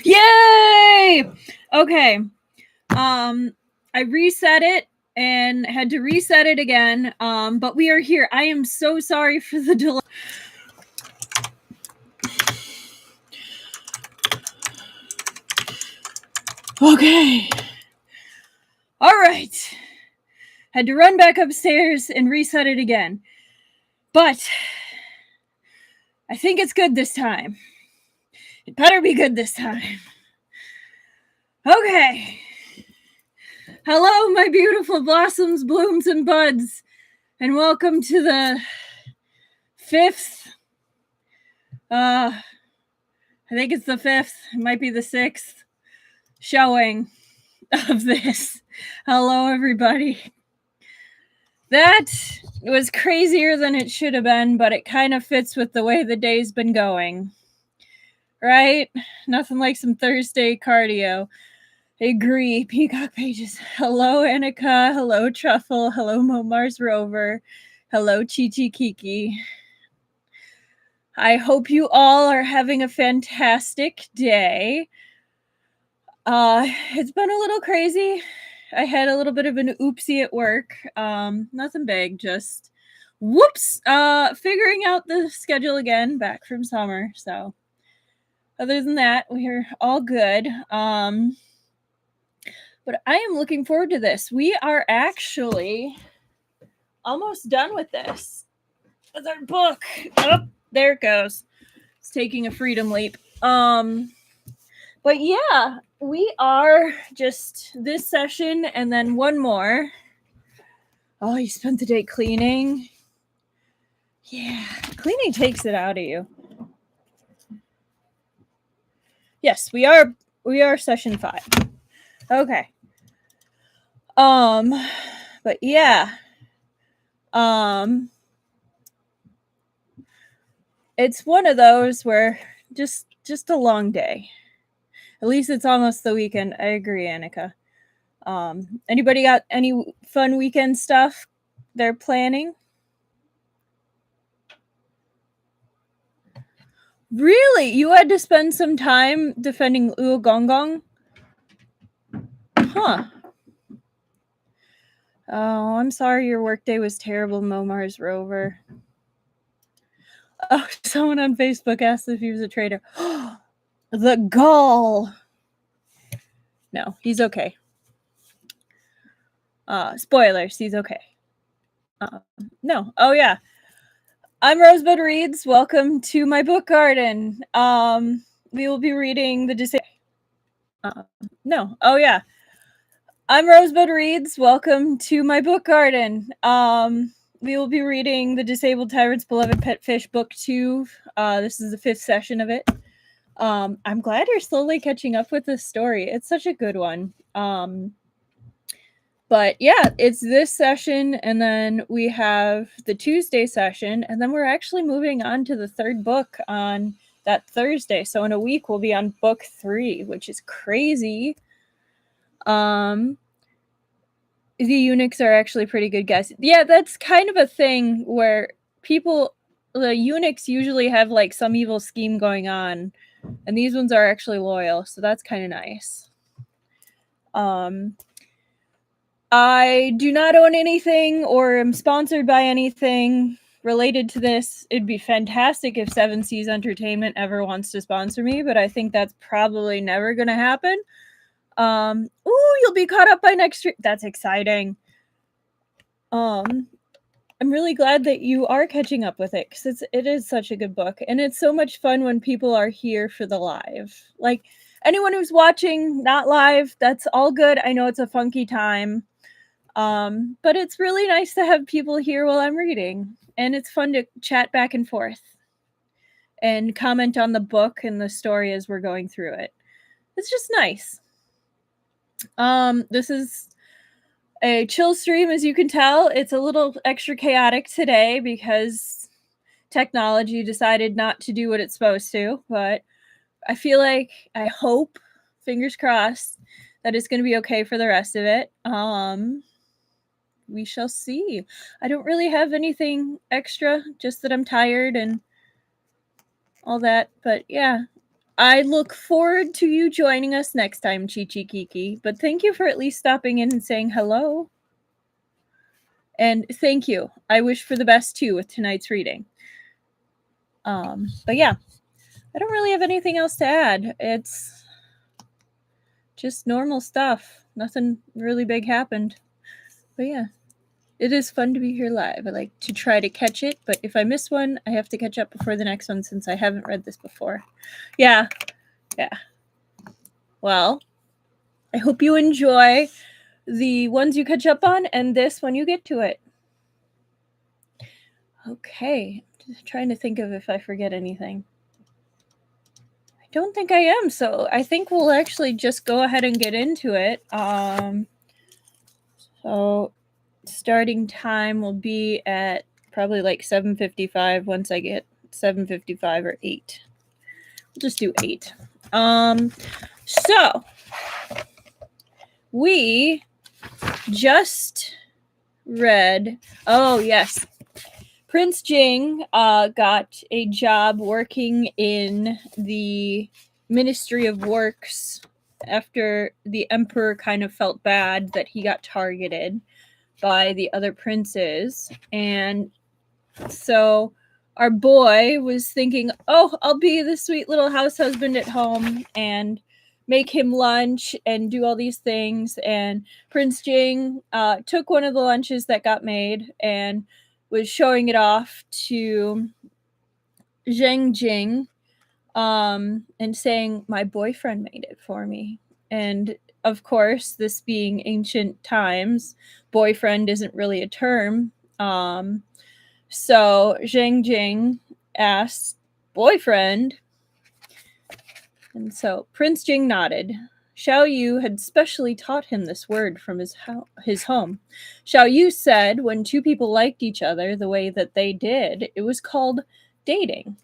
Yay! Okay. I reset it and had to reset it again. But we are here. I am so sorry for the delay. Okay. All right. Had to run back upstairs and reset it again. But I think it's good this time. It better be good this time. Okay. Hello, my beautiful blossoms, blooms, and buds, and welcome to the fifth, I think it's the fifth, it might be the sixth showing of this. Hello, everybody. That was crazier than it should have been, but it kind of fits with the way the day's been going. Right? Nothing like some Thursday cardio. I agree. Peacock Pages. Hello, Annika. Hello, Truffle. Hello, Momar's Rover. Hello, Chi-Chi Kiki. I hope you all are having a fantastic day. It's been a little crazy. I had a little bit of an oopsie at work. Nothing big, just whoops. Figuring out the schedule again back from summer. So other than that, we're all good. But I am looking forward to this. We are actually almost done with this. With our book. Oh, there it goes. It's taking a freedom leap. But yeah, we are just this session and then one more. Oh, you spent the day cleaning? Yeah, cleaning takes it out of you. Yes, we are session 5. Okay. But yeah. It's one of those where just a long day. At least it's almost the weekend. I agree, Annika. Anybody got any fun weekend stuff they're planning? Really? You had to spend some time defending Gong? Huh. Oh, I'm sorry your workday was terrible, Momar's Rover. Oh, someone on Facebook asked if he was a traitor. The gall. No, he's okay. Spoilers, he's okay. No. Oh, yeah. I'm Rosebud Reads. Welcome to my book garden. We will be reading the disabled. No. Oh, yeah. I'm Rosebud Reads. Welcome to my book garden. We will be reading The Disabled Tyrant's Beloved Pet Fish, Book 2. This is the 5th session of it. I'm glad you're slowly catching up with this story. It's such a good one. But yeah, it's this session, and then we have the Tuesday session, and then we're actually moving on to the 3rd book on that Thursday. So in a week, we'll be on book 3, which is crazy. The eunuchs are actually pretty good guys. Yeah, that's kind of a thing where the eunuchs usually have like some evil scheme going on, and these ones are actually loyal, so that's kind of nice. I do not own anything or am sponsored by anything related to this. It'd be fantastic if 7 Seas Entertainment ever wants to sponsor me, but I think that's probably never going to happen. You'll be caught up by next week. That's exciting. I'm really glad that you are catching up with it, because it is such a good book, and it's so much fun when people are here for the live. Like, anyone who's watching not live, that's all good. I know it's a funky time. But it's really nice to have people here while I'm reading, and it's fun to chat back and forth and comment on the book and the story as we're going through it. It's just nice. This is a chill stream, as you can tell. It's a little extra chaotic today because technology decided not to do what it's supposed to, but I feel like, I hope, fingers crossed, that it's going to be okay for the rest of it. We shall see. I don't really have anything extra, just that I'm tired and all that. But yeah, I look forward to you joining us next time, Chi-Chi Kiki, but thank you for at least stopping in and saying hello. And thank you. I wish for the best, too, with tonight's reading. But yeah, I don't really have anything else to add. It's just normal stuff. Nothing really big happened. But yeah, it is fun to be here live. I like to try to catch it, but if I miss one, I have to catch up before the next one since I haven't read this before. Yeah. Well, I hope you enjoy the ones you catch up on and this when you get to it. Okay, just trying to think of if I forget anything. I don't think I am, so I think we'll actually just go ahead and get into it. So starting time will be at probably like 7:55 once I get 7:55 or 8. We'll just do 8. So we just read, oh yes, Prince Jing got a job working in the Ministry of Works after the emperor kind of felt bad that he got targeted by the other princes. And so our boy was thinking, oh, I'll be the sweet little house husband at home and make him lunch and do all these things. And Prince Jing took one of the lunches that got made and was showing it off to Zheng Jing and saying, my boyfriend made it for me. And of course, this being ancient times, boyfriend isn't really a term. So Zheng Jing asked, boyfriend? And so Prince Jing nodded. Xiao Yu had specially taught him this word from his home. Xiao Yu said when two people liked each other the way that they did, it was called dating.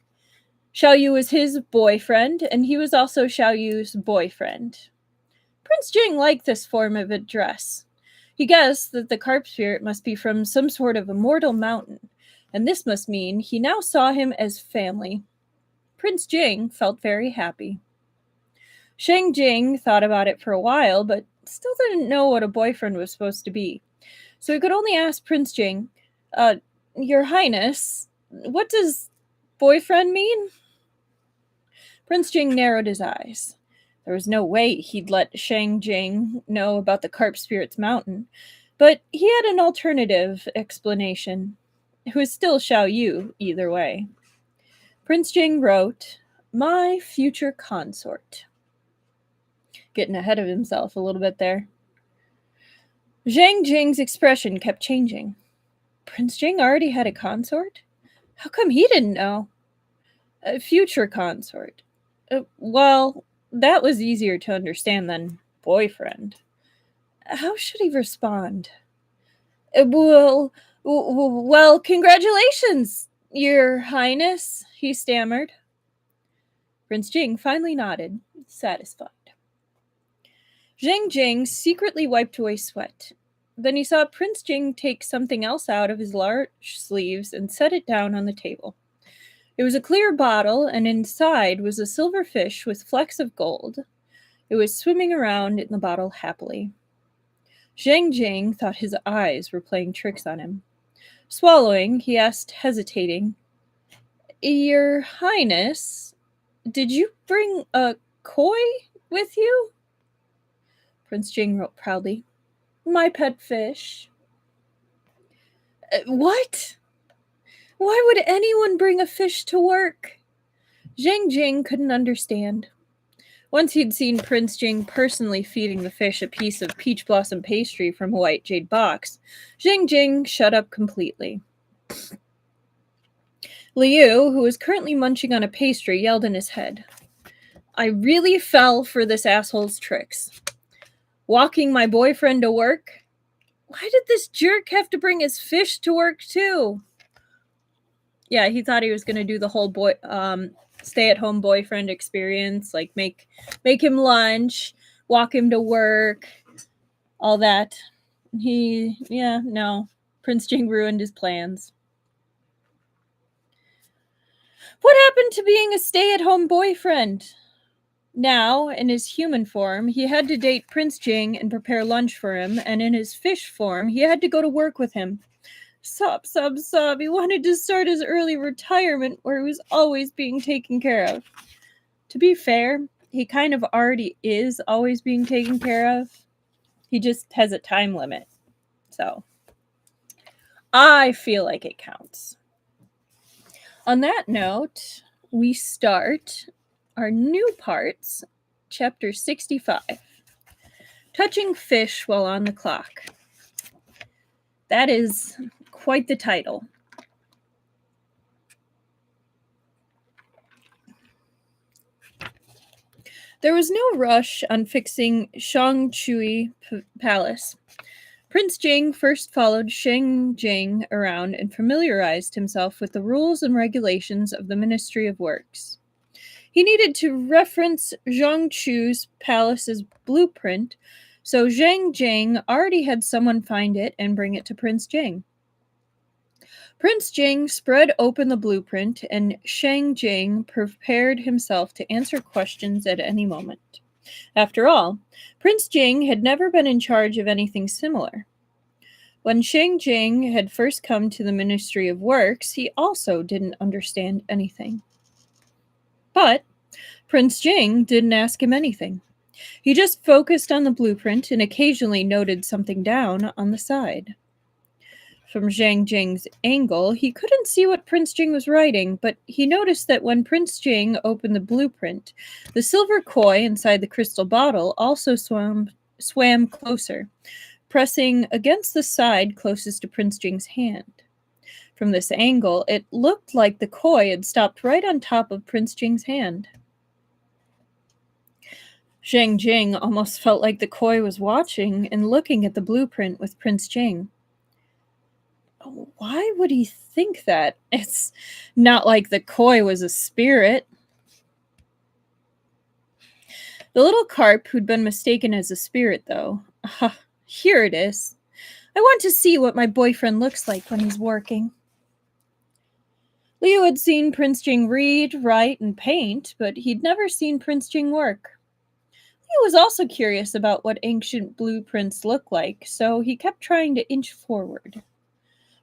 Xiao Yu was his boyfriend, and he was also Xiao Yu's boyfriend. Prince Jing liked this form of address. He guessed that the carp spirit must be from some sort of immortal mountain, and this must mean he now saw him as family. Prince Jing felt very happy. Shang Jing thought about it for a while, but still didn't know what a boyfriend was supposed to be. So he could only ask Prince Jing, Your Highness, what does boyfriend mean? Prince Jing narrowed his eyes. There was no way he'd let Shang Jing know about the Carp Spirit's mountain, but he had an alternative explanation. It was still Xiao Yu, either way. Prince Jing wrote, My future consort. Getting ahead of himself a little bit there. Zhang Jing's expression kept changing. Prince Jing already had a consort? How come he didn't know? A future consort. Well, that was easier to understand than boyfriend. How should he respond? Well, congratulations, Your Highness, he stammered. Prince Jing finally nodded, satisfied. Zhang Jing secretly wiped away sweat. Then he saw Prince Jing take something else out of his large sleeves and set it down on the table. It was a clear bottle, and inside was a silver fish with flecks of gold. It was swimming around in the bottle happily. Zhang Jing thought his eyes were playing tricks on him. Swallowing, he asked, hesitating, Your Highness, did you bring a koi with you? Prince Jing wrote proudly, My pet fish. What? Why would anyone bring a fish to work? Zhang Jing couldn't understand. Once he'd seen Prince Jing personally feeding the fish a piece of peach blossom pastry from a white jade box, Zhang Jing shut up completely. Liu, who was currently munching on a pastry, yelled in his head, I really fell for this asshole's tricks. Walking my boyfriend to work? Why did this jerk have to bring his fish to work too? Yeah, he thought he was going to do the whole stay-at-home boyfriend experience, like make him lunch, walk him to work, all that. No. Prince Jing ruined his plans. What happened to being a stay-at-home boyfriend? Now, in his human form, he had to date Prince Jing and prepare lunch for him, and in his fish form, he had to go to work with him. Sob, sob, sob. He wanted to start his early retirement where he was always being taken care of. To be fair, he kind of already is always being taken care of. He just has a time limit. So, I feel like it counts. On that note, we start our new parts, chapter 65. Touching Fish While on the Clock. That is quite the title. There was no rush on fixing Shangchui Palace. Prince Jing first followed Sheng Jing around and familiarized himself with the rules and regulations of the Ministry of Works. He needed to reference Zhangchu's palace's blueprint, so Zheng Jing already had someone find it and bring it to Prince Jing. Prince Jing spread open the blueprint, and Sheng Jing prepared himself to answer questions at any moment. After all, Prince Jing had never been in charge of anything similar. When Sheng Jing had first come to the Ministry of Works, he also didn't understand anything. But Prince Jing didn't ask him anything. He just focused on the blueprint and occasionally noted something down on the side. From Zhang Jing's angle, he couldn't see what Prince Jing was writing, but he noticed that when Prince Jing opened the blueprint, the silver koi inside the crystal bottle also swam closer, pressing against the side closest to Prince Jing's hand. From this angle, it looked like the koi had stopped right on top of Prince Jing's hand. Zhang Jing almost felt like the koi was watching and looking at the blueprint with Prince Jing. Why would he think that? It's not like the koi was a spirit. The little carp who'd been mistaken as a spirit, though. Here it is. I want to see what my boyfriend looks like when he's working. Liu had seen Prince Jing read, write, and paint, but he'd never seen Prince Jing work. Liu was also curious about what ancient blueprints look like, so he kept trying to inch forward.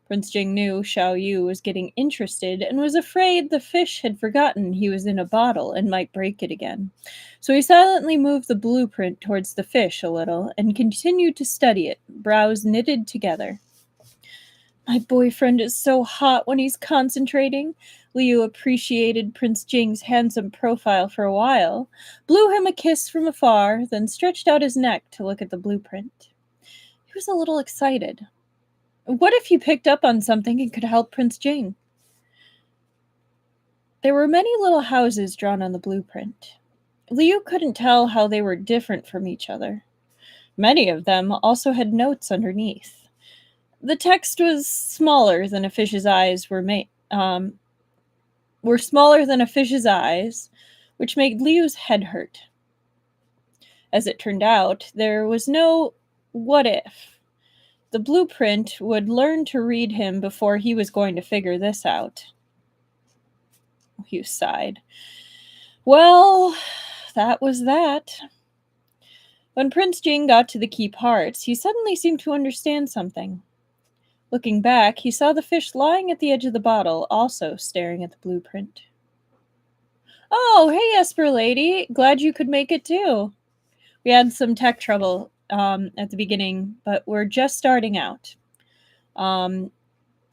Prince Jing knew Xiao Yu was getting interested and was afraid the fish had forgotten he was in a bottle and might break it again. So he silently moved the blueprint towards the fish a little and continued to study it, brows knitted together. My boyfriend is so hot when he's concentrating. Liu appreciated Prince Jing's handsome profile for a while, blew him a kiss from afar, then stretched out his neck to look at the blueprint. He was a little excited. What if he picked up on something and could help Prince Jing? There were many little houses drawn on the blueprint. Liu couldn't tell how they were different from each other. Many of them also had notes underneath. The text was smaller than a fish's eyes were smaller than a fish's eyes, which made Liu's head hurt. As it turned out, there was no what if. The blueprint would learn to read him before he was going to figure this out. Hugh sighed. Well, that was that. When Prince Jing got to the key parts, he suddenly seemed to understand something. Looking back, he saw the fish lying at the edge of the bottle, also staring at the blueprint. Oh, hey, Esper lady. Glad you could make it too. We had some tech trouble at the beginning, but we're just starting out.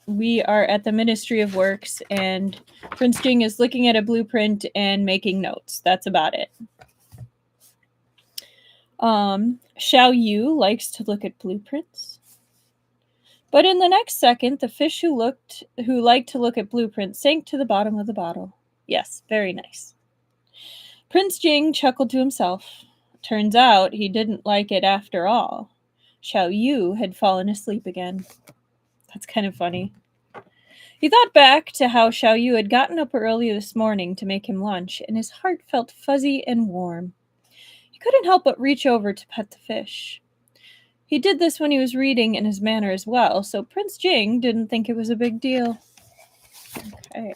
We are at the Ministry of Works, and Prince Jing is looking at a blueprint and making notes. That's about it. Xiao Yu likes to look at blueprints. But in the next second, the fish who liked to look at blueprints sank to the bottom of the bottle. Yes, very nice. Prince Jing chuckled to himself. Turns out he didn't like it after all. Xiao Yu had fallen asleep again. That's kind of funny. He thought back to how Xiao Yu had gotten up early this morning to make him lunch, and his heart felt fuzzy and warm. He couldn't help but reach over to pet the fish. He did this when he was reading in his manner as well, so Prince Jing didn't think it was a big deal. Okay.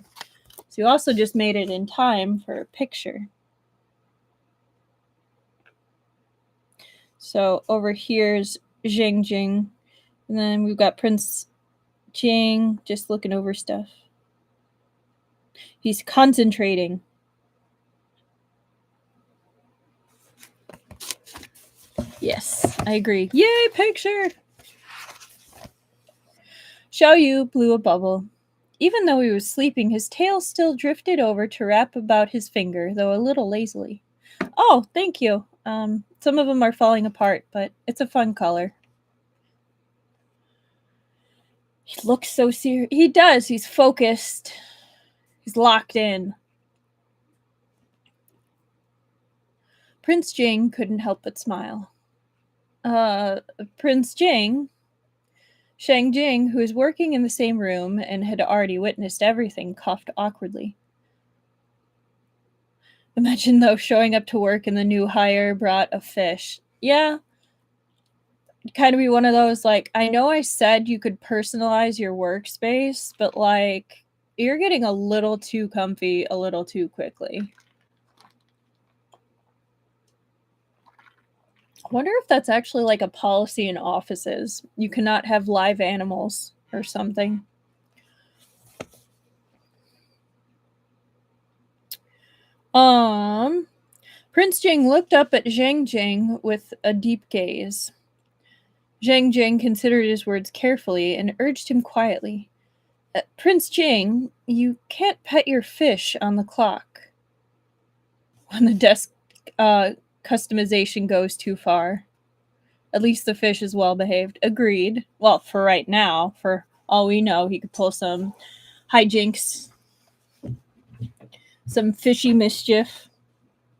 So you also just made it in time for a picture. So over here's Jing, and then we've got Prince Jing just looking over stuff. He's concentrating. Yes, I agree. Yay, picture! Xiao Yu blew a bubble. Even though he was sleeping, his tail still drifted over to wrap about his finger, though a little lazily. Oh, thank you. Some of them are falling apart, but it's a fun color. He looks so serious. He does. He's focused. He's locked in. Prince Jing couldn't help but smile. Prince Jing, Shang Jing, who was working in the same room and had already witnessed everything, coughed awkwardly. Imagine, though, showing up to work and the new hire brought a fish. Yeah. Kind of be one of those, like, I know I said you could personalize your workspace, but, like, you're getting a little too comfy a little too quickly. I wonder if that's actually like a policy in offices. You cannot have live animals or something. Prince Jing looked up at Zhang Jing with a deep gaze. Zhang Jing considered his words carefully and urged him quietly. Prince Jing, you can't pet your fish on the clock. When the desk customization goes too far. At least the fish is well behaved. Agreed. Well, for right now, for all we know, he could pull some hijinks, some fishy mischief,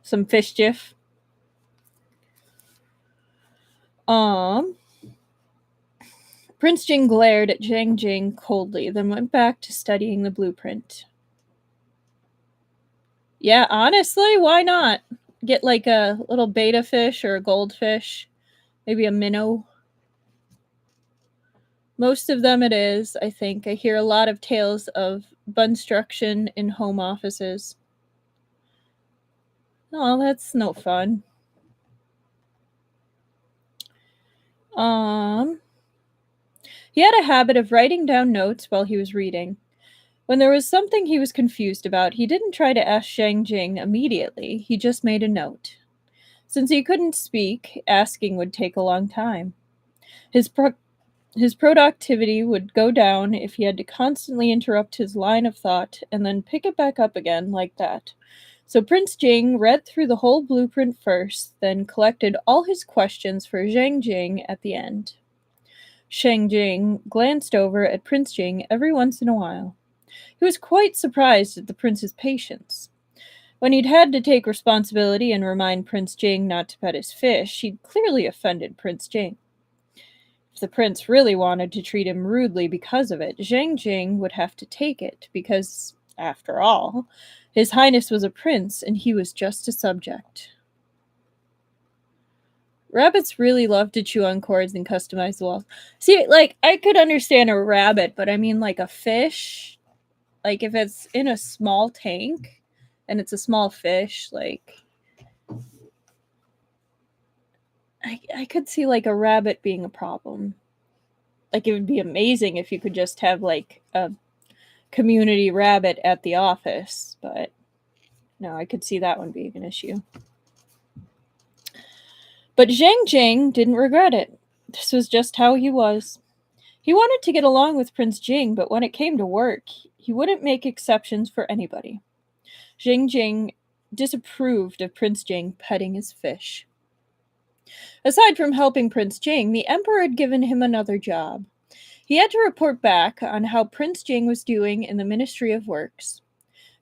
some fishchief. Prince Jing glared at Zhang Jing coldly, then went back to studying the blueprint. Yeah, honestly, why not? Get like a little beta fish or a goldfish, maybe a minnow. Most of them it is, I think. I hear a lot of tales of bunstruction in home offices. Oh, that's no fun. He had a habit of writing down notes while he was reading. When there was something he was confused about, he didn't try to ask Shang Jing immediately. He just made a note. Since he couldn't speak, asking would take a long time. His productivity would go down if he had to constantly interrupt his line of thought and then pick it back up again like that. So Prince Jing read through the whole blueprint first, then collected all his questions for Zhang Jing at the end. Shang Jing glanced over at Prince Jing every once in a while. He was quite surprised at the prince's patience. When he'd had to take responsibility and remind Prince Jing not to pet his fish, he'd clearly offended Prince Jing. If the prince really wanted to treat him rudely because of it, Zhang Jing would have to take it, because, after all, His Highness was a prince and he was just a subject. Rabbits really love to chew on cords and customize the walls. See, like, I could understand a rabbit, but I mean, like, a fish? Like, if it's in a small tank and it's a small fish, like, I could see, like, a rabbit being a problem. Like, it would be amazing if you could just have, like, a community rabbit at the office, but no, I could see that one being an issue. But Zhang Jing didn't regret it. This was just how he was. He wanted to get along with Prince Jing, but when it came to work, he wouldn't make exceptions for anybody. Zhang Jing disapproved of Prince Jing petting his fish. Aside from helping Prince Jing, the Emperor had given him another job. He had to report back on how Prince Jing was doing in the Ministry of Works.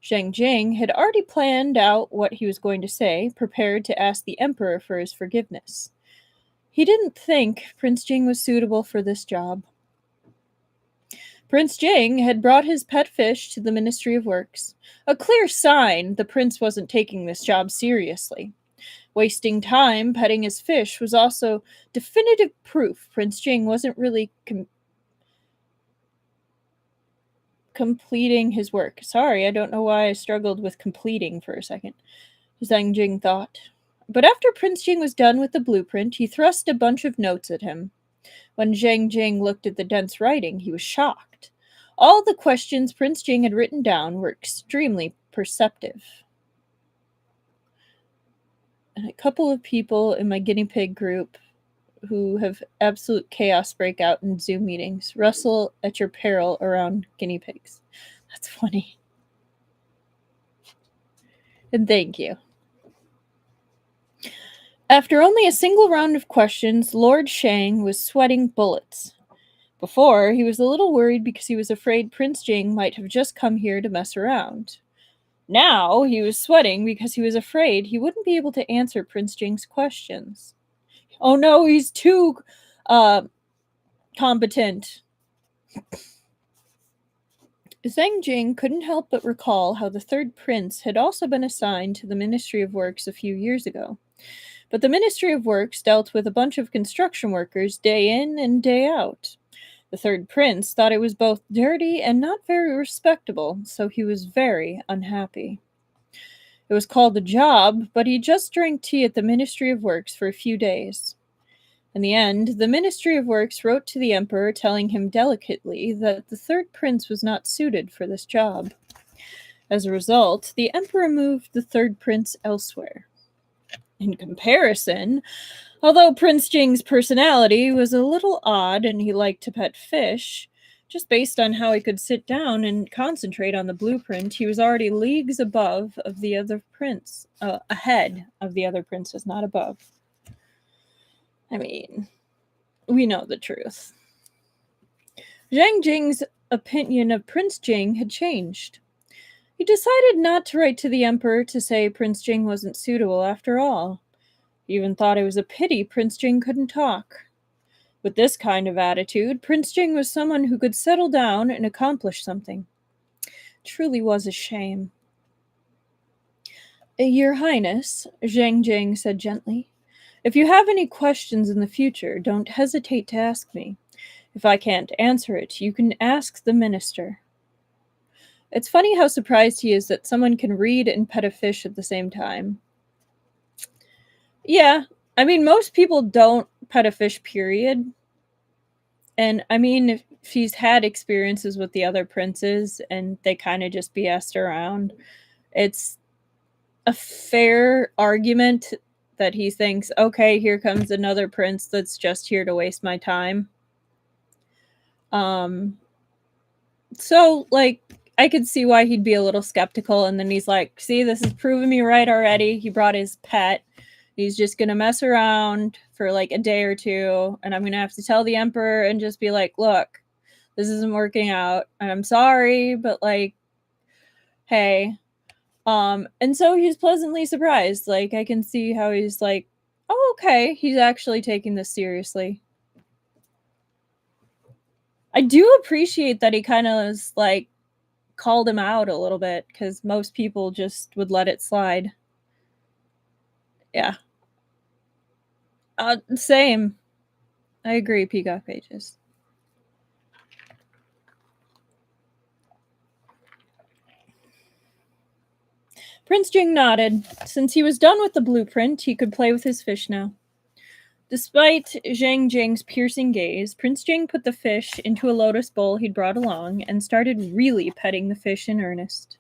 Zhang Jing had already planned out what he was going to say, prepared to ask the Emperor for his forgiveness. He didn't think Prince Jing was suitable for this job. Prince Jing had brought his pet fish to the Ministry of Works, a clear sign the prince wasn't taking this job seriously. Wasting time petting his fish was also definitive proof Prince Jing wasn't really completing his work. Sorry, I don't know why I struggled with completing for a second. Zhang Jing thought. But after Prince Jing was done with the blueprint, he thrust a bunch of notes at him. When Zhang Jing looked at the dense writing, he was shocked. All the questions Prince Jing had written down were extremely perceptive. And a couple of people in my guinea pig group who have absolute chaos break out in Zoom meetings. Rustle at your peril around guinea pigs. That's funny. And thank you. After only a single round of questions, Lord Shang was sweating bullets. Before, he was a little worried because he was afraid Prince Jing might have just come here to mess around. Now, he was sweating because he was afraid he wouldn't be able to answer Prince Jing's questions. Oh no, he's too competent. Zhang Jing couldn't help but recall how the third prince had also been assigned to the Ministry of Works a few years ago. But the Ministry of Works dealt with a bunch of construction workers day in and day out. The third prince thought it was both dirty and not very respectable, so he was very unhappy. It was called a job, but he just drank tea at the Ministry of Works for a few days. In the end, the Ministry of Works wrote to the Emperor telling him delicately that the third prince was not suited for this job. As a result, the Emperor moved the third prince elsewhere. In comparison, although Prince Jing's personality was a little odd and he liked to pet fish, just based on how he could sit down and concentrate on the blueprint, he was already leagues above of the other prince, ahead of the other princes, not above. I mean, we know the truth. Zhang Jing's opinion of Prince Jing had changed. He decided not to write to the Emperor to say Prince Jing wasn't suitable after all. He even thought it was a pity Prince Jing couldn't talk. With this kind of attitude, Prince Jing was someone who could settle down and accomplish something. It truly was a shame. Your Highness, Zhang Jing said gently, if you have any questions in the future, don't hesitate to ask me. If I can't answer it, you can ask the minister. It's funny how surprised he is that someone can read and pet a fish at the same time. Yeah, I mean, most people don't pet a fish, period. And I mean, if he's had experiences with the other princes and they kind of just BS'd around, it's a fair argument that he thinks, okay, here comes another prince that's just here to waste my time. So, like, I could see why he'd be a little skeptical, and then he's like, see, this has proven me right already. He brought his pet. He's just gonna mess around for like a day or two, and I'm gonna have to tell the Emperor and just be like, look, this isn't working out, and I'm sorry, but like, hey. And so he's pleasantly surprised. Like, I can see how he's like, oh, okay, he's actually taking this seriously. I do appreciate that he kind of was like called him out a little bit, because most people just would let it slide. Yeah. Same. I agree, Peacock Pages. Prince Jing nodded. Since he was done with the blueprint, he could play with his fish now. Despite Zhang Jing's piercing gaze, Prince Jing put the fish into a lotus bowl he'd brought along and started really petting the fish in earnest.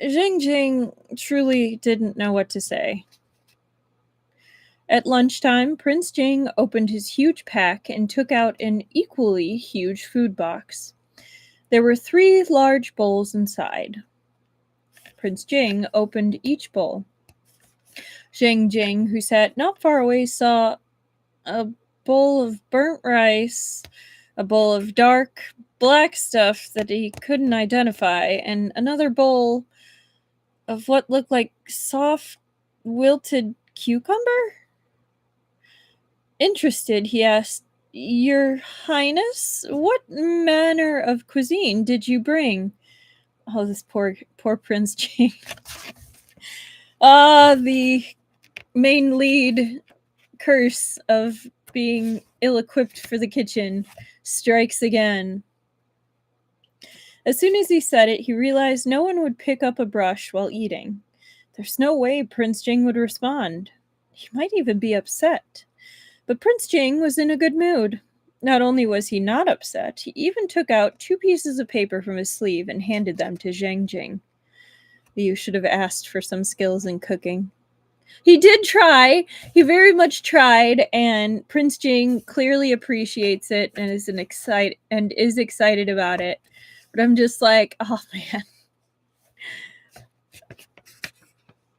Zhang Jing truly didn't know what to say. At lunchtime, Prince Jing opened his huge pack and took out an equally huge food box. There were 3 large bowls inside. Prince Jing opened each bowl. Zhang Jing, who sat not far away, saw a bowl of burnt rice, a bowl of dark black stuff that he couldn't identify, and another bowl of what looked like soft, wilted cucumber. Interested, he asked, Your Highness, what manner of cuisine did you bring? Oh, this poor Prince Jing. The main lead curse of being ill-equipped for the kitchen strikes again. As soon as he said it, he realized no one would pick up a brush while eating. There's no way Prince Jing would respond. He might even be upset. But Prince Jing was in a good mood. Not only was he not upset, he even took out 2 pieces of paper from his sleeve and handed them to Zhang Jing. You should have asked for some skills in cooking. He did try. He very much tried, and Prince Jing clearly appreciates it and is excited about it. But I'm just like, oh man.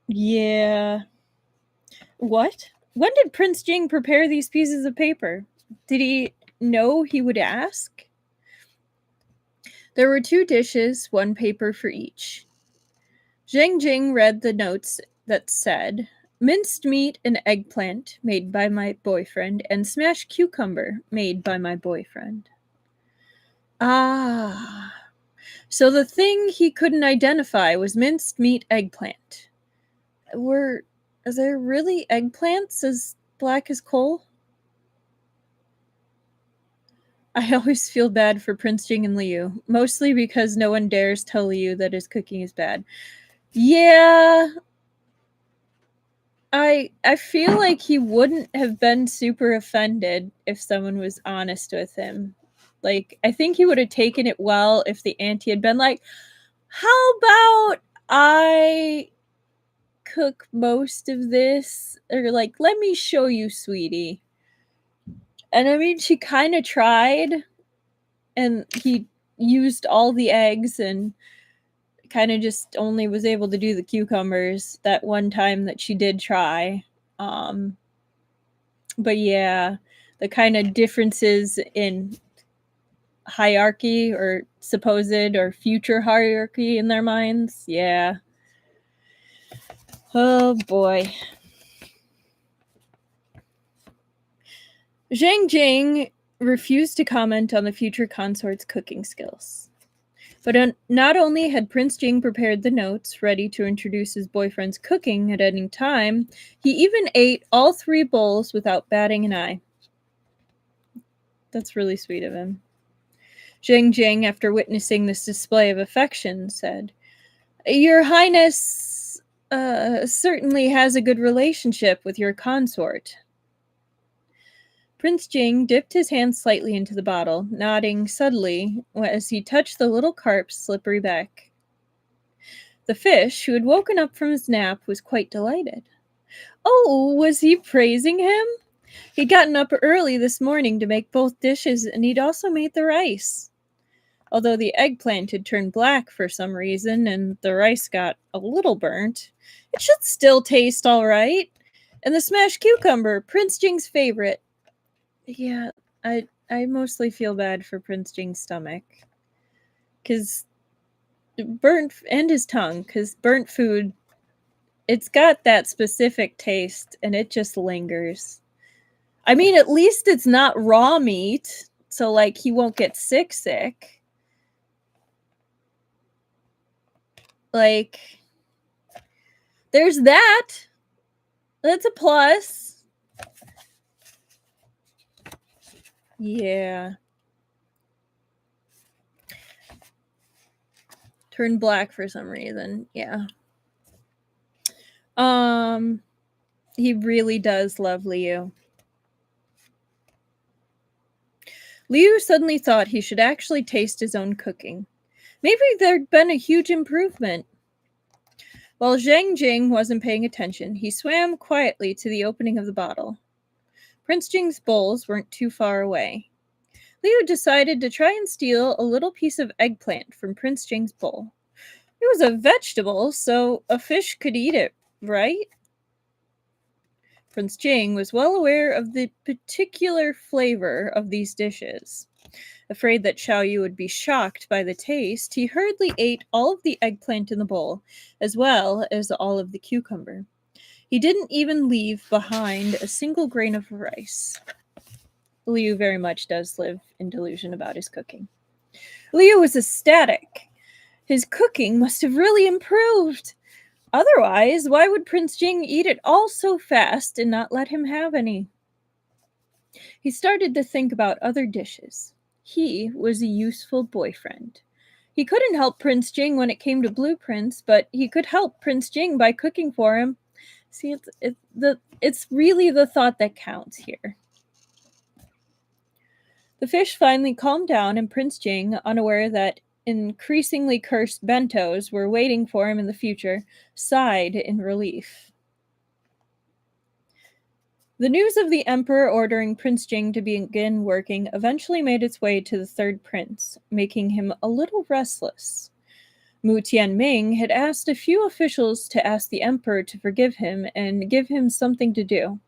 Yeah. What? When did Prince Jing prepare these pieces of paper? Did he know he would ask? There were 2 dishes, 1 paper for each. Zhang Jing read the notes that said, minced meat and eggplant, made by my boyfriend, and smashed cucumber, made by my boyfriend. Ah. So the thing he couldn't identify was minced meat eggplant. Are there really eggplants as black as coal? I always feel bad for Prince Jing and Liu, mostly because no one dares tell Liu that his cooking is bad. Yeah, I feel like he wouldn't have been super offended if someone was honest with him. Like, I think he would have taken it well if the auntie had been like, how about I cook most of this? Or like, let me show you, sweetie. And I mean, she kind of tried, and he used all the eggs and kind of just only was able to do the cucumbers that one time that she did try. But yeah, the kind of differences in hierarchy or supposed or future hierarchy in their minds. Yeah. Oh boy. Zhang Jing refused to comment on the future consort's cooking skills. But not only had Prince Jing prepared the notes ready to introduce his boyfriend's cooking at any time, he even ate all 3 bowls without batting an eye. That's really sweet of him. Zhang Jing, after witnessing this display of affection, said, Your Highness certainly has a good relationship with your consort. Prince Jing dipped his hand slightly into the bottle, nodding subtly as he touched the little carp's slippery back. The fish, who had woken up from his nap, was quite delighted. Oh, was he praising him? He'd gotten up early this morning to make both dishes, and he'd also made the rice. Although the eggplant had turned black for some reason, and the rice got a little burnt, it should still taste all right. And the smashed cucumber, Prince Jing's favorite. Yeah, I mostly feel bad for Prince Jing's stomach. Because and his tongue, because burnt food, it's got that specific taste, and it just lingers. I mean, at least it's not raw meat, so, like, he won't get sick. Like, there's that. That's a plus. Yeah. Turned black for some reason. Yeah. He really does love Liu. Liu suddenly thought he should actually taste his own cooking. Maybe there'd been a huge improvement. While Zhang Jing wasn't paying attention, he swam quietly to the opening of the bottle. Prince Jing's bowls weren't too far away. Liu decided to try and steal a little piece of eggplant from Prince Jing's bowl. It was a vegetable, so a fish could eat it, right? Prince Jing was well aware of the particular flavor of these dishes. Afraid that Xiao Yu would be shocked by the taste, he hurriedly ate all of the eggplant in the bowl, as well as all of the cucumber. He didn't even leave behind a single grain of rice. Liu very much does live in delusion about his cooking. Liu was ecstatic. His cooking must have really improved. Otherwise, why would Prince Jing eat it all so fast and not let him have any? He started to think about other dishes. He was a useful boyfriend. He couldn't help Prince Jing when it came to blueprints, but he could help Prince Jing by cooking for him. See, it's really the thought that counts here. The fish finally calmed down, and Prince Jing, unaware that increasingly cursed bentos were waiting for him in the future, sighed in relief. The news of the Emperor ordering Prince Jing to begin working eventually made its way to the third prince, making him a little restless. Mu Tianming had asked a few officials to ask the Emperor to forgive him and give him something to do.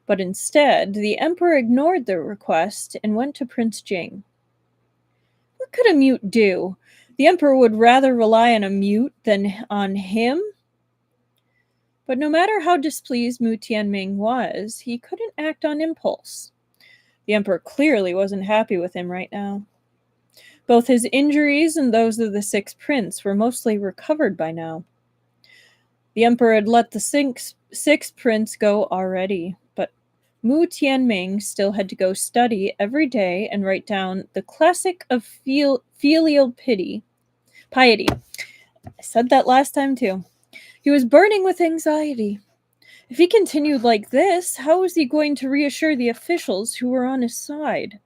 But instead, the Emperor ignored their request and went to Prince Jing. What could a mute do? The Emperor would rather rely on a mute than on him? But no matter how displeased Mu Tianming was, he couldn't act on impulse. The Emperor clearly wasn't happy with him right now. Both his injuries and those of the sixth prince were mostly recovered by now. The Emperor had let the sixth prince go already, but Mu Tianming still had to go study every day and write down the classic of filial piety. I said that last time too. He was burning with anxiety. If he continued like this, how was he going to reassure the officials who were on his side?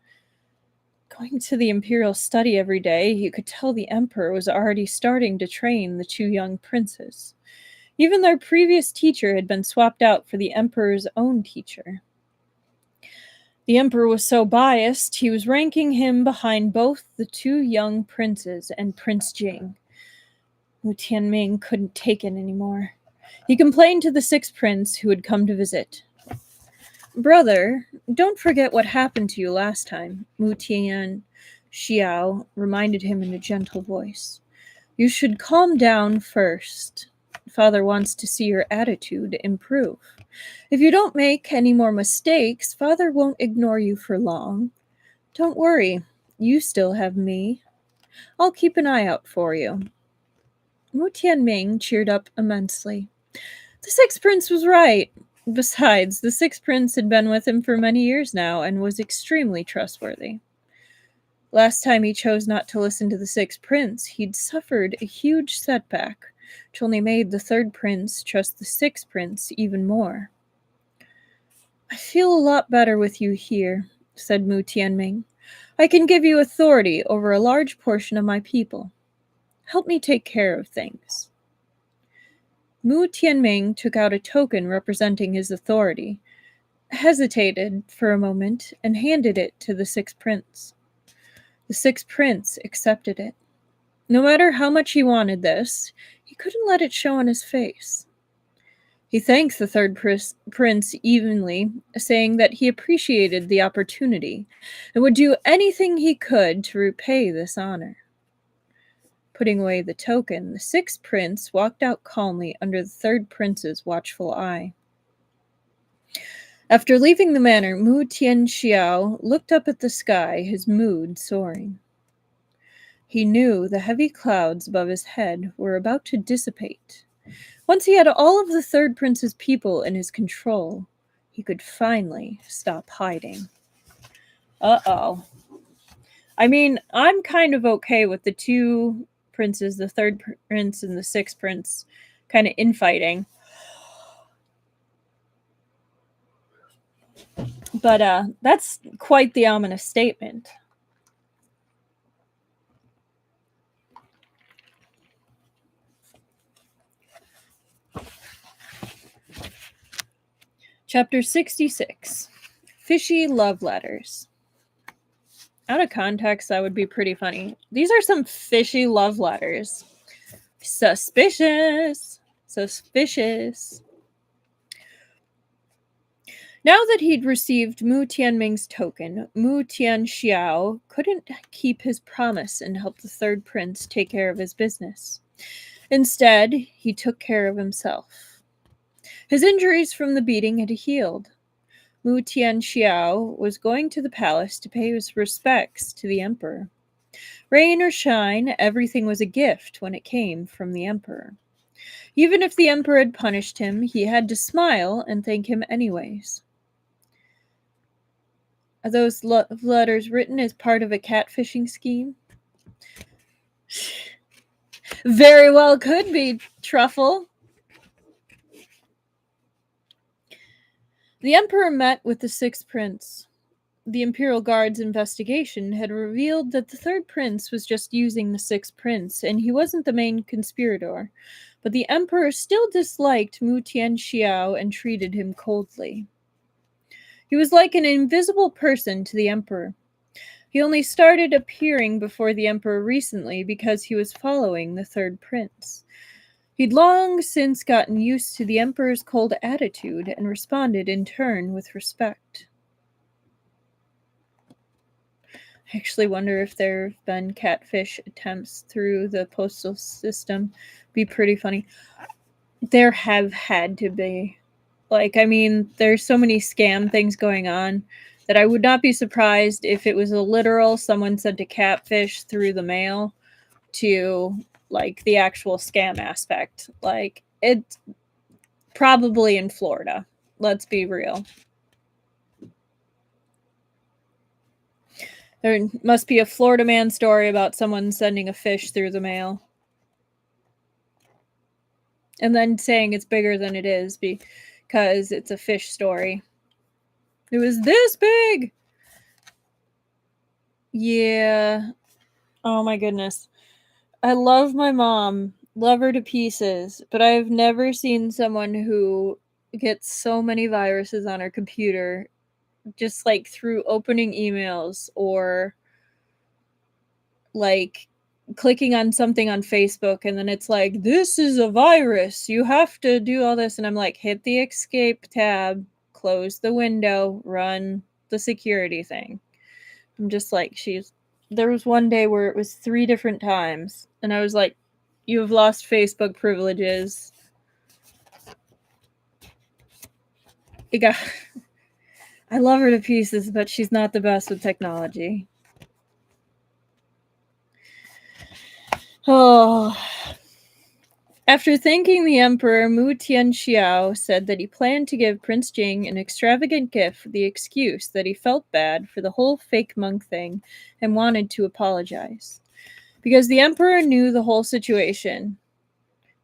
Going to the imperial study every day, he could tell the Emperor was already starting to train the two young princes. Even their previous teacher had been swapped out for the Emperor's own teacher. The Emperor was so biased, he was ranking him behind both the two young princes and Prince Jing. Mu Tianming couldn't take it anymore. He complained to the sixth prince who had come to visit. Brother, don't forget what happened to you last time, Mu Tian Xiao reminded him in a gentle voice. You should calm down first. Father wants to see your attitude improve. If you don't make any more mistakes, Father won't ignore you for long. Don't worry, you still have me. I'll keep an eye out for you. Mu Tianming cheered up immensely. The sixth prince was right. Besides, the sixth prince had been with him for many years now and was extremely trustworthy. Last time he chose not to listen to the sixth prince, he'd suffered a huge setback, which only made the third prince trust the sixth prince even more. I feel a lot better with you here, said Mu Tianming. I can give you authority over a large portion of my people. Help me take care of things. Mu Tianming took out a token representing his authority, hesitated for a moment, and handed it to the sixth prince. The sixth prince accepted it. No matter how much he wanted this, he couldn't let it show on his face. He thanked the third prince evenly, saying that he appreciated the opportunity and would do anything he could to repay this honor. Putting away the token, the sixth prince walked out calmly under the third prince's watchful eye. After leaving the manor, Mu Tianxiao looked up at the sky, his mood soaring. He knew the heavy clouds above his head were about to dissipate. Once he had all of the third prince's people in his control, he could finally stop hiding. Uh-oh. I mean, I'm kind of okay with the two princes, the third prince and the sixth prince, kind of infighting. But that's quite the ominous statement. Chapter 66. Fishy Love Letters. Out of context, that would be pretty funny. These are some fishy love letters. Suspicious. Suspicious. Now that he'd received Mu Tianming's token, Mu Tianxiao couldn't keep his promise and help the third prince take care of his business. Instead, he took care of himself. His injuries from the beating had healed. Mu Tianxiao was going to the palace to pay his respects to the emperor. Rain or shine, everything was a gift when it came from the emperor. Even if the emperor had punished him, he had to smile and thank him anyways. Are those love letters written as part of a catfishing scheme? Very well could be, Truffle. The Emperor met with the sixth prince. The Imperial Guard's investigation had revealed that the third prince was just using the sixth prince, and he wasn't the main conspirator. But the Emperor still disliked Mu Tianxiao and treated him coldly. He was like an invisible person to the Emperor. He only started appearing before the Emperor recently because he was following the third prince. He'd long since gotten used to the Emperor's cold attitude and responded in turn with respect. I actually wonder if there have been catfish attempts through the postal system. Be pretty funny. There have had to be. Like, I mean, there's so many scam things going on that I would not be surprised if it was a literal someone sent a catfish through the mail to, like, the actual scam aspect. Like, it's probably in Florida. Let's be real. There must be a Florida man story about someone sending a fish through the mail. And then saying it's bigger than it is because it's a fish story. It was this big! Yeah. Oh my goodness. I love my mom. Love her to pieces. But I've never seen someone who gets so many viruses on her computer just like through opening emails or like clicking on something on Facebook and then it's like, this is a virus. You have to do all this. And I'm like, hit the escape tab, close the window, run the security thing. I'm just like, there was one day where it was 3 different times. And I was like, you have lost Facebook privileges. I love her to pieces, but she's not the best with technology. Oh. After thanking the Emperor, Mu Tianxiao said that he planned to give Prince Jing an extravagant gift for the excuse that he felt bad for the whole fake monk thing and wanted to apologize. Because the Emperor knew the whole situation,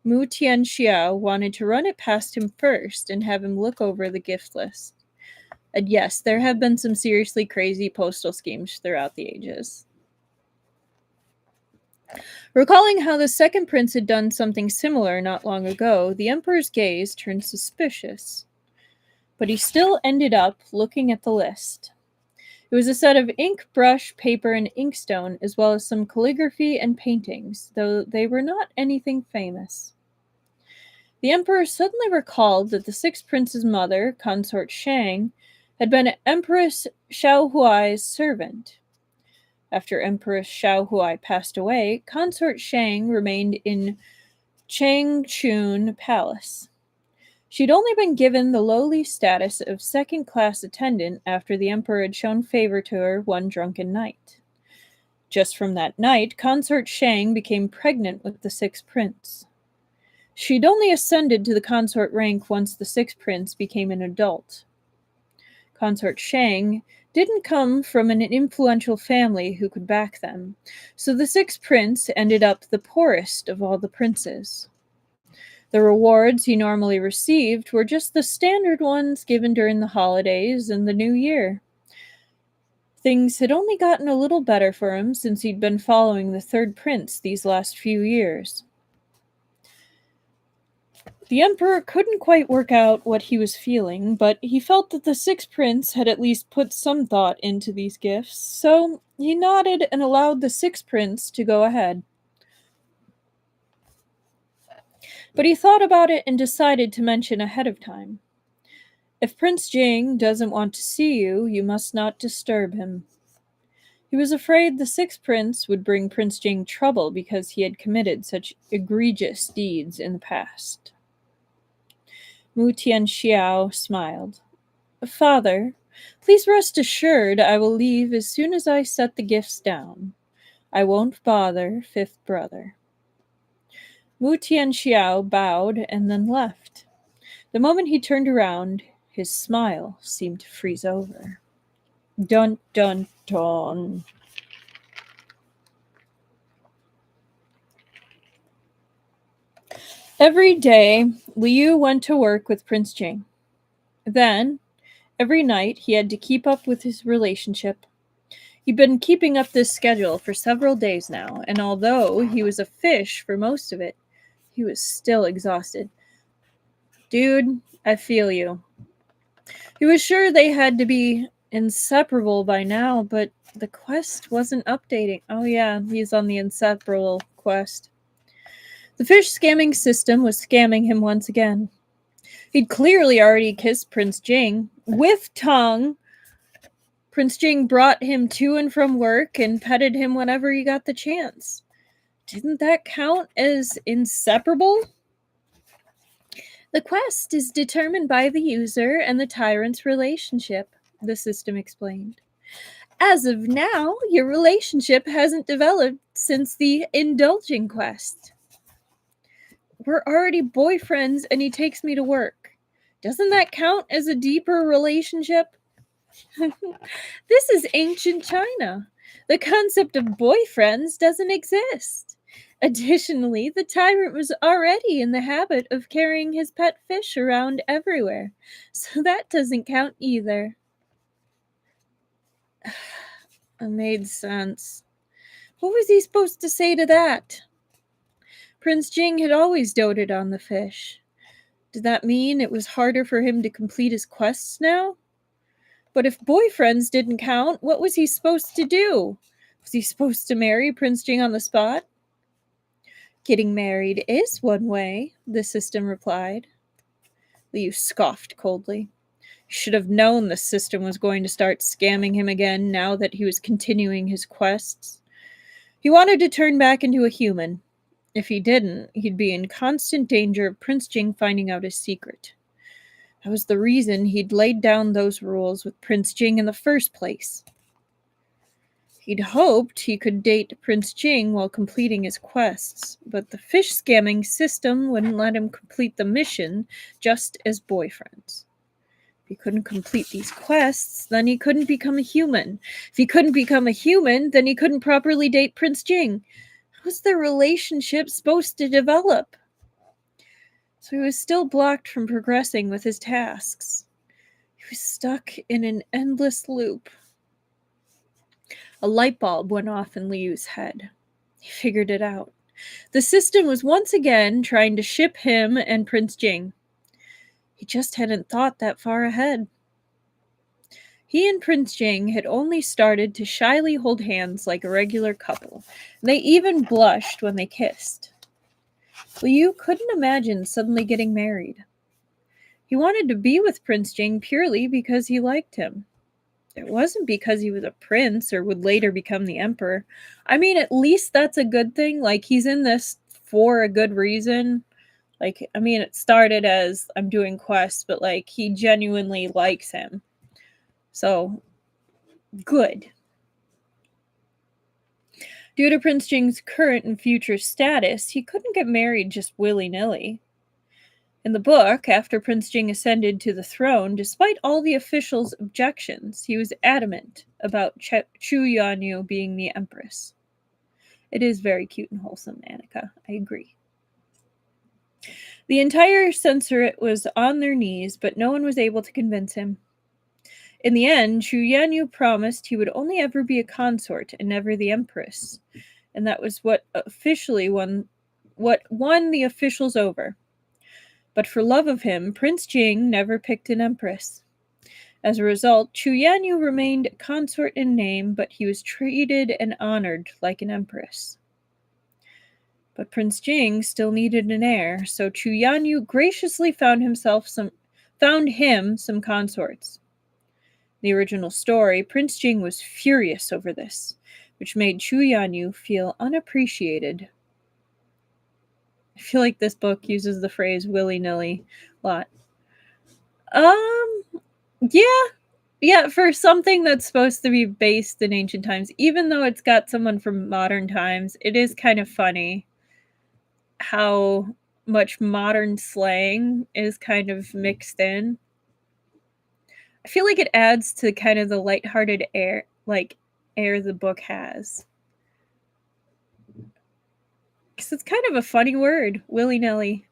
Mu Tianxiao wanted to run it past him first and have him look over the gift list. And yes, there have been some seriously crazy postal schemes throughout the ages. Recalling how the second prince had done something similar not long ago, the Emperor's gaze turned suspicious. But he still ended up looking at the list. It was a set of ink, brush, paper, and inkstone, as well as some calligraphy and paintings, though they were not anything famous. The Emperor suddenly recalled that the sixth prince's mother, Consort Shang, had been Empress Xiaohuai's servant. After Empress Xiaohui passed away, Consort Shang remained in Changchun Palace. She'd only been given the lowly status of second-class attendant after the Emperor had shown favor to her one drunken night. Just from that night, Consort Shang became pregnant with the sixth prince. She'd only ascended to the consort rank once the sixth prince became an adult. Consort Shang didn't come from an influential family who could back them, so the sixth prince ended up the poorest of all the princes. The rewards he normally received were just the standard ones given during the holidays and the new year. Things had only gotten a little better for him since he'd been following the third prince these last few years. The Emperor couldn't quite work out what he was feeling, but he felt that the sixth prince had at least put some thought into these gifts, so he nodded and allowed the sixth prince to go ahead. But he thought about it and decided to mention ahead of time. If Prince Jing doesn't want to see you, you must not disturb him. He was afraid the sixth prince would bring Prince Jing trouble because he had committed such egregious deeds in the past. Mu Tianxiao smiled. Father, please rest assured I will leave as soon as I set the gifts down. I won't bother fifth brother. Mu Tianxiao bowed and then left. The moment he turned around, his smile seemed to freeze over. Dun dun dun. Every day, Liu went to work with Prince Jing. Then, every night, he had to keep up with his relationship. He'd been keeping up this schedule for several days now, and although he was a fish for most of it, he was still exhausted. Dude, I feel you. He was sure they had to be inseparable by now, but the quest wasn't updating. Oh yeah, he's on the inseparable quest. The fish scamming system was scamming him once again. He'd clearly already kissed Prince Jing with tongue. Prince Jing brought him to and from work and petted him whenever he got the chance. Didn't that count as inseparable? The quest is determined by the user and the tyrant's relationship, the system explained. As of now, your relationship hasn't developed since the indulging quest. We're already boyfriends and he takes me to work. Doesn't that count as a deeper relationship? This is ancient China. The concept of boyfriends doesn't exist. Additionally, the tyrant was already in the habit of carrying his pet fish around everywhere, so that doesn't count either. It made sense. What was he supposed to say to that? Prince Jing had always doted on the fish. Did that mean it was harder for him to complete his quests now? But if boyfriends didn't count, what was he supposed to do? Was he supposed to marry Prince Jing on the spot? Getting married is one way, the system replied. Liu scoffed coldly. He should have known the system was going to start scamming him again now that he was continuing his quests. He wanted to turn back into a human. If he didn't, he'd be in constant danger of Prince Jing finding out his secret. That was the reason he'd laid down those rules with Prince Jing in the first place. He'd hoped he could date Prince Jing while completing his quests, but the fish scamming system wouldn't let him complete the mission just as boyfriends. If he couldn't complete these quests, then he couldn't become a human. If he couldn't become a human, then he couldn't properly date Prince Jing. How was their relationship supposed to develop? So he was still blocked from progressing with his tasks. He was stuck in an endless loop. A light bulb went off in Liu's head. He figured it out. The system was once again trying to ship him and Prince Jing. He just hadn't thought that far ahead. He and Prince Jing had only started to shyly hold hands like a regular couple. They even blushed when they kissed. Liu couldn't imagine suddenly getting married. He wanted to be with Prince Jing purely because he liked him. It wasn't because he was a prince or would later become the emperor. I mean, at least that's a good thing. Like, he's in this for a good reason. Like, I mean, it started as I'm doing quests, but like, he genuinely likes him. So, good. Due to Prince Jing's current and future status, he couldn't get married just willy-nilly. In the book, after Prince Jing ascended to the throne, despite all the officials' objections, he was adamant about Xue Yanyu being the empress. It is very cute and wholesome, Annika. I agree. The entire censorate was on their knees, but no one was able to convince him. In the end, Xue Yanyu promised he would only ever be a consort and never the empress, and that was what won the officials over. But for love of him, Prince Jing never picked an empress. As a result, Xue Yanyu remained consort in name, but he was treated and honored like an empress. But Prince Jing still needed an heir, so Xue Yanyu graciously found him some consorts. In the original story, Prince Jing was furious over this, which made Xue Yanyu feel unappreciated. I feel like this book uses the phrase willy-nilly a lot. Yeah, for something that's supposed to be based in ancient times, even though it's got someone from modern times, it is kind of funny how much modern slang is kind of mixed in. I feel like it adds to kind of the lighthearted air the book has. Because it's kind of a funny word, willy-nilly.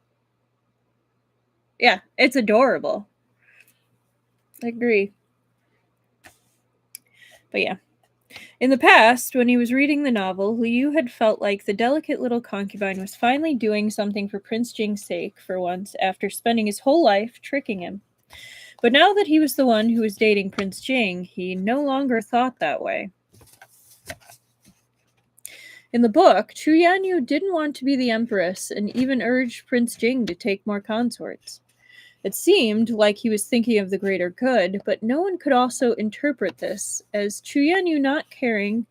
Yeah, it's adorable. I agree. But yeah. In the past, when he was reading the novel, Liu had felt like the delicate little concubine was finally doing something for Prince Jing's sake for once after spending his whole life tricking him. But now that he was the one who was dating Prince Jing, he no longer thought that way. In the book, Chu Yanyu didn't want to be the empress and even urged Prince Jing to take more consorts. It seemed like he was thinking of the greater good, but no one could also interpret this as Chu Yanyu not caring.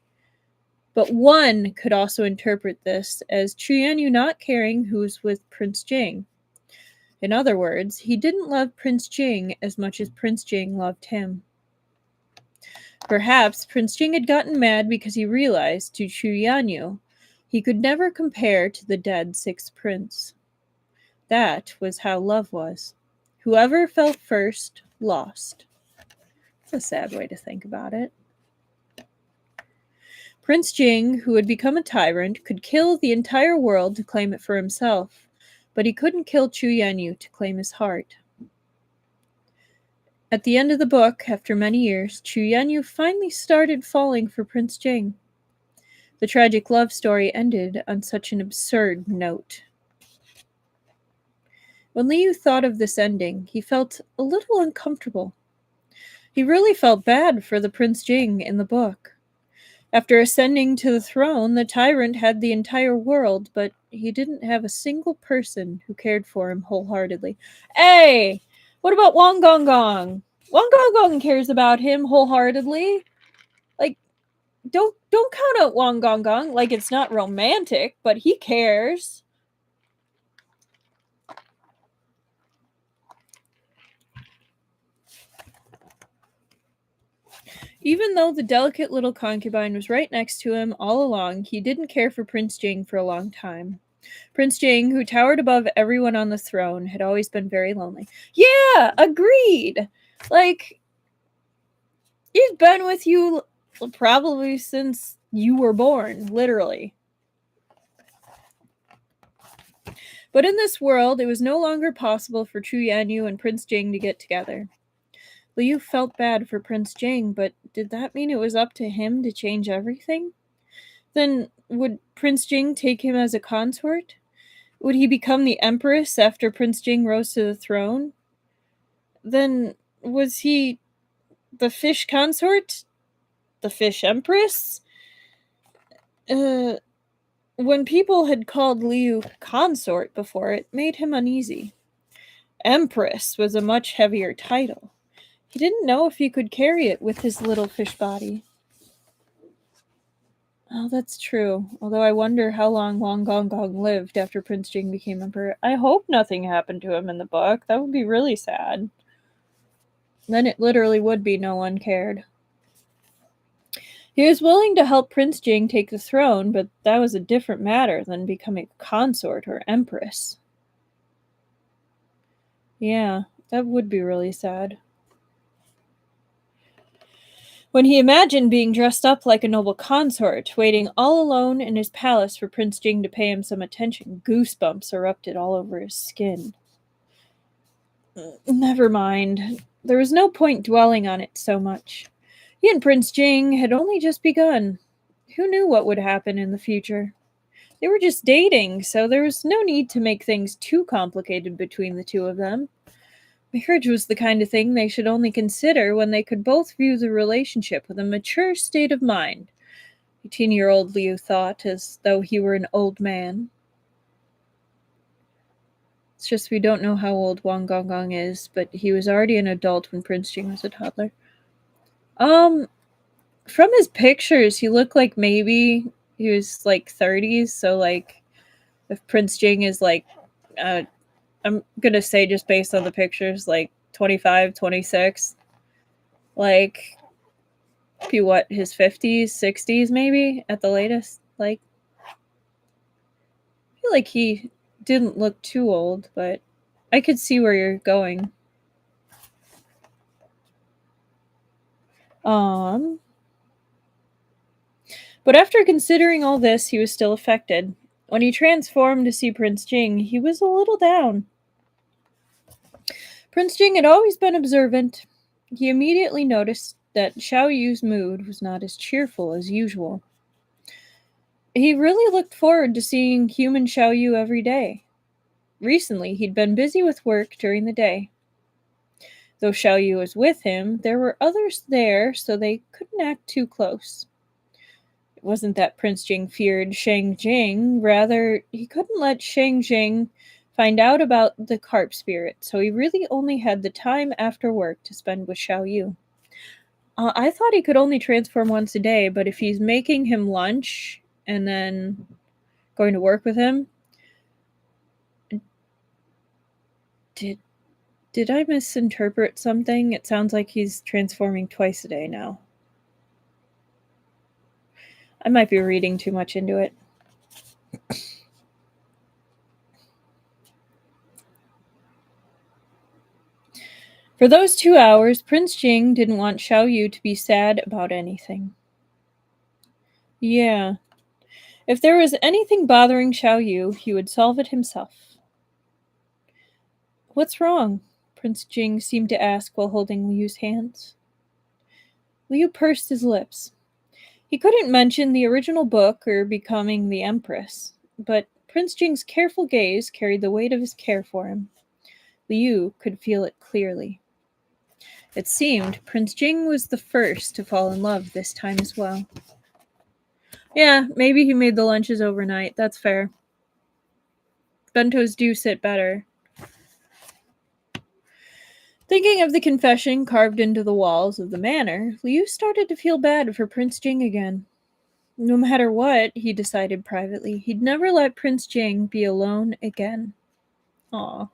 But one could also interpret this as Chu Yanyu not caring who was with Prince Jing. In other words, he didn't love Prince Jing as much as Prince Jing loved him. Perhaps Prince Jing had gotten mad because he realized, to Chu Yanyu, he could never compare to the dead sixth prince. That was how love was. Whoever fell first lost. It's a sad way to think about it. Prince Jing, who had become a tyrant, could kill the entire world to claim it for himself, but he couldn't kill Chu Yanyu to claim his heart. At the end of the book, after many years, Chu Yanyu finally started falling for Prince Jing. The tragic love story ended on such an absurd note. When Liu thought of this ending, he felt a little uncomfortable. He really felt bad for the Prince Jing in the book. After ascending to the throne, the tyrant had the entire world, but he didn't have a single person who cared for him wholeheartedly. Hey! What about Wang Gong? Wang Gong cares about him wholeheartedly. Like, don't count out Wang Gong like it's not romantic, but he cares. Even though the delicate little concubine was right next to him all along, he didn't care for Prince Jing for a long time. Prince Jing, who towered above everyone on the throne, had always been very lonely. Yeah, agreed! Like, he's been with you probably since you were born, literally. But in this world, it was no longer possible for Chu Yanyu and Prince Jing to get together. Liu felt bad for Prince Jing, but did that mean it was up to him to change everything? Then would Prince Jing take him as a consort? Would he become the empress after Prince Jing rose to the throne? Then was he the fish consort? The fish empress? When people had called Liu consort before, it made him uneasy. Empress was a much heavier title. He didn't know if he could carry it with his little fish body. Oh, that's true. Although I wonder how long Wang Gong lived after Prince Jing became emperor. I hope nothing happened to him in the book. That would be really sad. Then it literally would be no one cared. He was willing to help Prince Jing take the throne, but that was a different matter than becoming a consort or empress. Yeah, that would be really sad. When he imagined being dressed up like a noble consort, waiting all alone in his palace for Prince Jing to pay him some attention, goosebumps erupted all over his skin. Never mind. There was no point dwelling on it so much. He and Prince Jing had only just begun. Who knew what would happen in the future? They were just dating, so there was no need to make things too complicated between the two of them. Marriage was the kind of thing they should only consider when they could both view the relationship with a mature state of mind. 18-year-old Liu thought, as though he were an old man. It's just we don't know how old Wang Gong is, but he was already an adult when Prince Jing was a toddler. From his pictures, he looked like maybe he was like 30s, so like if Prince Jing is like I'm gonna say just based on the pictures, like 25, 26. Like, be what, his 50s, 60s maybe, at the latest? Like, I feel like he didn't look too old, but I could see where you're going. But after considering all this, he was still affected. When he transformed to see Prince Jing, he was a little down. Prince Jing had always been observant. He immediately noticed that Xiao Yu's mood was not as cheerful as usual. He really looked forward to seeing human Xiao Yu every day. Recently, he'd been busy with work during the day. Though Xiao Yu was with him, there were others there, so they couldn't act too close. It wasn't that Prince Jing feared Shang Jing, rather, he couldn't let Shang Jing find out about the carp spirit, so he really only had the time after work to spend with Xiao Yu. I thought he could only transform once a day, but if he's making him lunch and then going to work with him, did I misinterpret something? It sounds like he's transforming twice a day now. I might be reading too much into it. For those 2 hours, Prince Jing didn't want Xiao Yu to be sad about anything. Yeah. If there was anything bothering Xiao Yu, he would solve it himself. What's wrong? Prince Jing seemed to ask while holding Liu's hands. Liu pursed his lips. He couldn't mention the original book or becoming the Empress, but Prince Jing's careful gaze carried the weight of his care for him. Liu could feel it clearly. It seemed Prince Jing was the first to fall in love this time as well. Yeah, maybe he made the lunches overnight. That's fair. Bentos do sit better. Thinking of the confession carved into the walls of the manor, Liu started to feel bad for Prince Jing again. No matter what, he decided privately, he'd never let Prince Jing be alone again. Aw.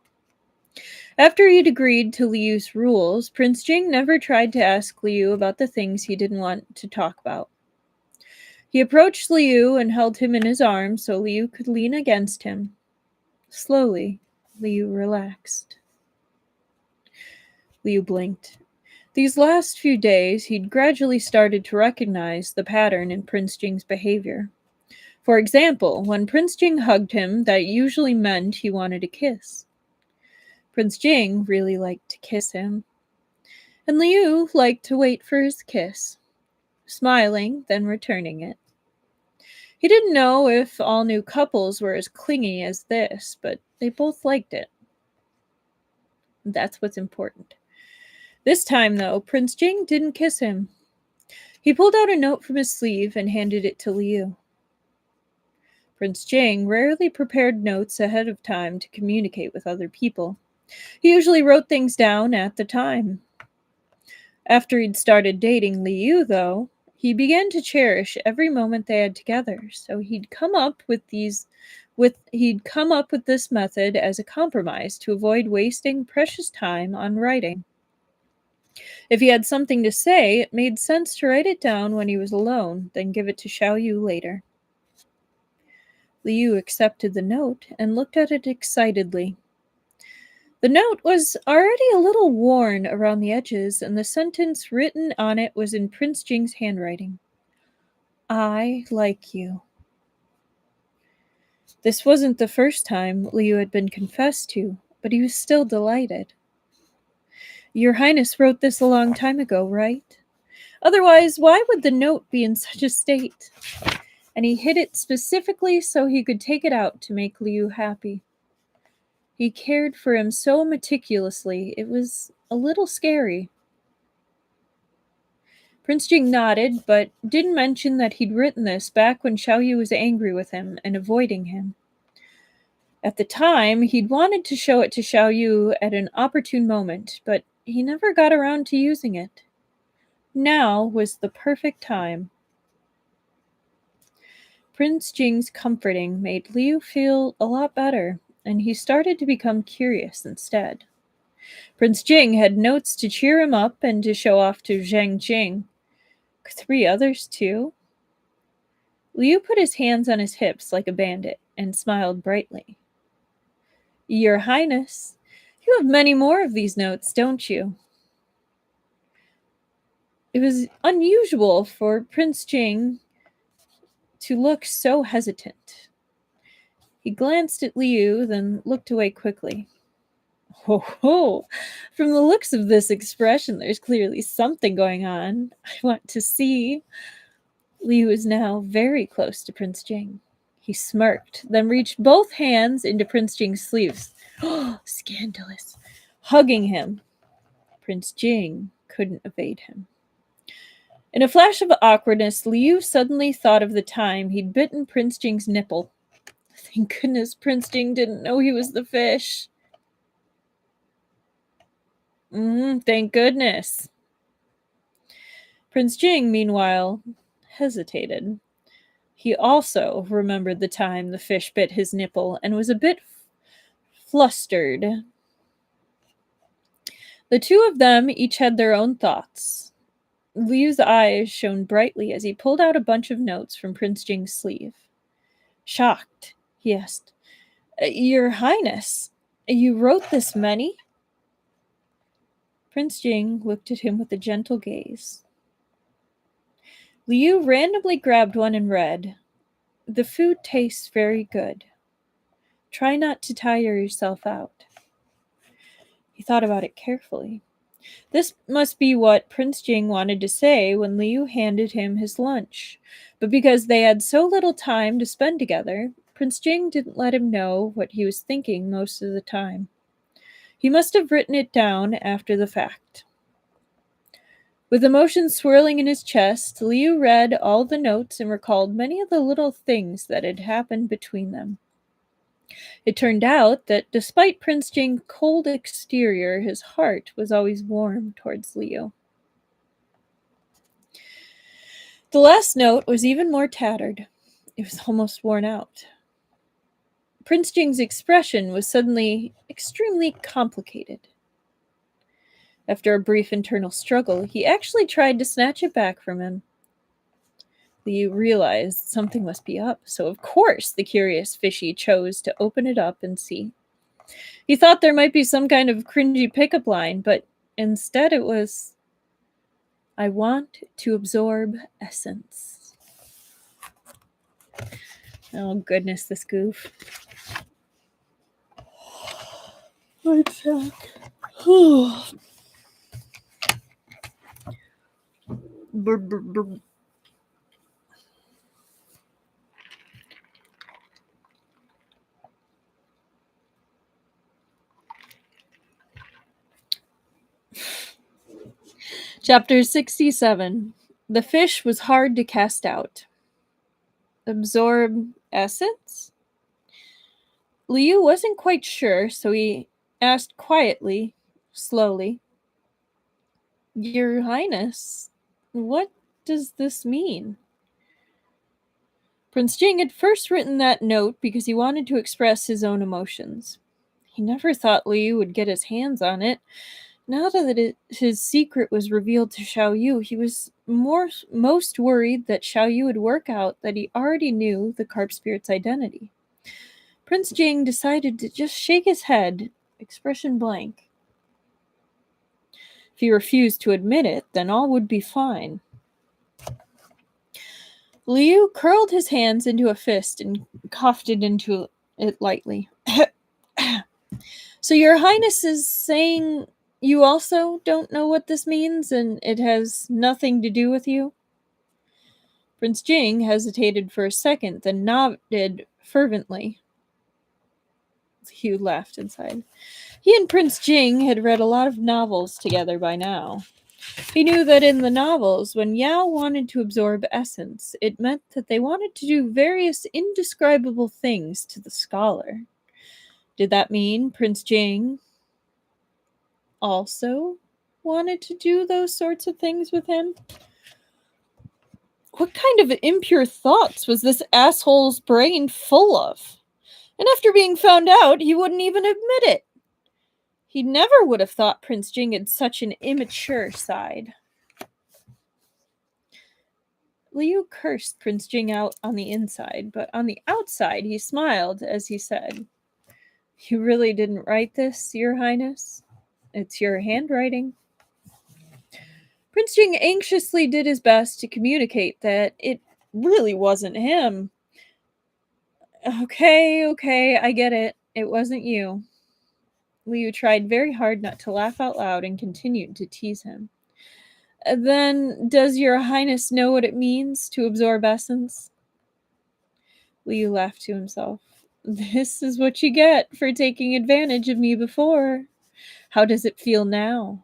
After he'd agreed to Liu's rules, Prince Jing never tried to ask Liu about the things he didn't want to talk about. He approached Liu and held him in his arms so Liu could lean against him. Slowly, Liu relaxed. Liu blinked. These last few days, he'd gradually started to recognize the pattern in Prince Jing's behavior. For example, when Prince Jing hugged him, that usually meant he wanted a kiss. Prince Jing really liked to kiss him. And Liu liked to wait for his kiss, smiling, then returning it. He didn't know if all new couples were as clingy as this, but they both liked it. That's what's important. This time, though, Prince Jing didn't kiss him. He pulled out a note from his sleeve and handed it to Liu. Prince Jing rarely prepared notes ahead of time to communicate with other people. He usually wrote things down at the time. After he'd started dating Liu, though, he began to cherish every moment they had together, so he'd come up with this method as a compromise to avoid wasting precious time on writing. If he had something to say, it made sense to write it down when he was alone, then give it to Xiao Yu later. Liu accepted the note and looked at it excitedly. The note was already a little worn around the edges, and the sentence written on it was in Prince Jing's handwriting. I like you. This wasn't the first time Liu had been confessed to, but he was still delighted. Your Highness wrote this a long time ago, right? Otherwise, why would the note be in such a state? And he hid it specifically so he could take it out to make Liu happy. He cared for him so meticulously, it was a little scary. Prince Jing nodded, but didn't mention that he'd written this back when Xiao Yu was angry with him and avoiding him. At the time, he'd wanted to show it to Xiao Yu at an opportune moment, but he never got around to using it. Now was the perfect time. Prince Jing's comforting made Liu feel a lot better, and he started to become curious instead. Prince Jing had notes to cheer him up and to show off to Zhang Jing. 3 others too? Liu put his hands on his hips like a bandit and smiled brightly. Your Highness, you have many more of these notes, don't you? It was unusual for Prince Jing to look so hesitant. He glanced at Liu, then looked away quickly. Ho ho! From the looks of this expression, there's clearly something going on. I want to see. Liu is now very close to Prince Jing. He smirked, then reached both hands into Prince Jing's sleeves. Oh, scandalous. Hugging him. Prince Jing couldn't evade him. In a flash of awkwardness, Liu suddenly thought of the time he'd bitten Prince Jing's nipple. Thank goodness Prince Jing didn't know he was the fish. Thank goodness. Prince Jing, meanwhile, hesitated. He also remembered the time the fish bit his nipple and was a bit flustered. The two of them each had their own thoughts. Liu's eyes shone brightly as he pulled out a bunch of notes from Prince Jing's sleeve. Shocked, he asked, Your Highness, you wrote this many? Prince Jing looked at him with a gentle gaze. Liu randomly grabbed one and read, The food tastes very good. Try not to tire yourself out. He thought about it carefully. This must be what Prince Jing wanted to say when Liu handed him his lunch. But because they had so little time to spend together, Prince Jing didn't let him know what he was thinking most of the time. He must have written it down after the fact. With emotions swirling in his chest, Liu read all the notes and recalled many of the little things that had happened between them. It turned out that despite Prince Jing's cold exterior, his heart was always warm towards Liu. The last note was even more tattered. It was almost worn out. Prince Jing's expression was suddenly extremely complicated. After a brief internal struggle, he actually tried to snatch it back from him. Liu realized something must be up, so of course the curious fishy chose to open it up and see. He thought there might be some kind of cringy pickup line, but instead it was, I want to absorb essence. Oh goodness, this goof. My check. Chapter 67. The fish was hard to cast out. Absorb essence? Liu wasn't quite sure, so he asked quietly, slowly, Your Highness, what does this mean? Prince Jing had first written that note because he wanted to express his own emotions. He never thought Liu would get his hands on it. Now that his secret was revealed to Xiao Yu, he was most worried that Xiao Yu would work out that he already knew the carp spirit's identity. Prince Jing decided to just shake his head, expression blank. If he refused to admit it, then all would be fine. Liu curled his hands into a fist and coughed it into it lightly. So your Highness is saying you also don't know what this means and it has nothing to do with you? Prince Jing hesitated for a second, then nodded fervently. Liu laughed inside. He and Prince Jing had read a lot of novels together by now. He knew that in the novels, when Yao wanted to absorb essence, it meant that they wanted to do various indescribable things to the scholar. Did that mean Prince Jing also wanted to do those sorts of things with him? What kind of impure thoughts was this asshole's brain full of? And after being found out, he wouldn't even admit it. He never would have thought Prince Jing had such an immature side. Liu cursed Prince Jing out on the inside, but on the outside he smiled as he said, You really didn't write this, Your Highness? It's your handwriting. Prince Jing anxiously did his best to communicate that it really wasn't him. Okay, I get it. It wasn't you. Liu tried very hard not to laugh out loud and continued to tease him. Then, does your highness know what it means to absorb essence? Liu laughed to himself. This is what you get for taking advantage of me before. How does it feel now?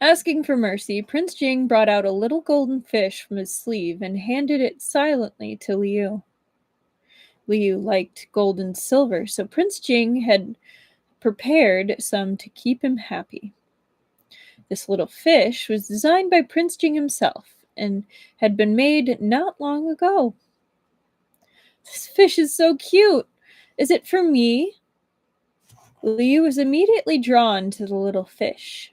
Asking for mercy, Prince Jing brought out a little golden fish from his sleeve and handed it silently to Liu. Liu liked gold and silver, so Prince Jing had prepared some to keep him happy. This little fish was designed by Prince Jing himself and had been made not long ago. This fish is so cute. Is it for me? Liu was immediately drawn to the little fish.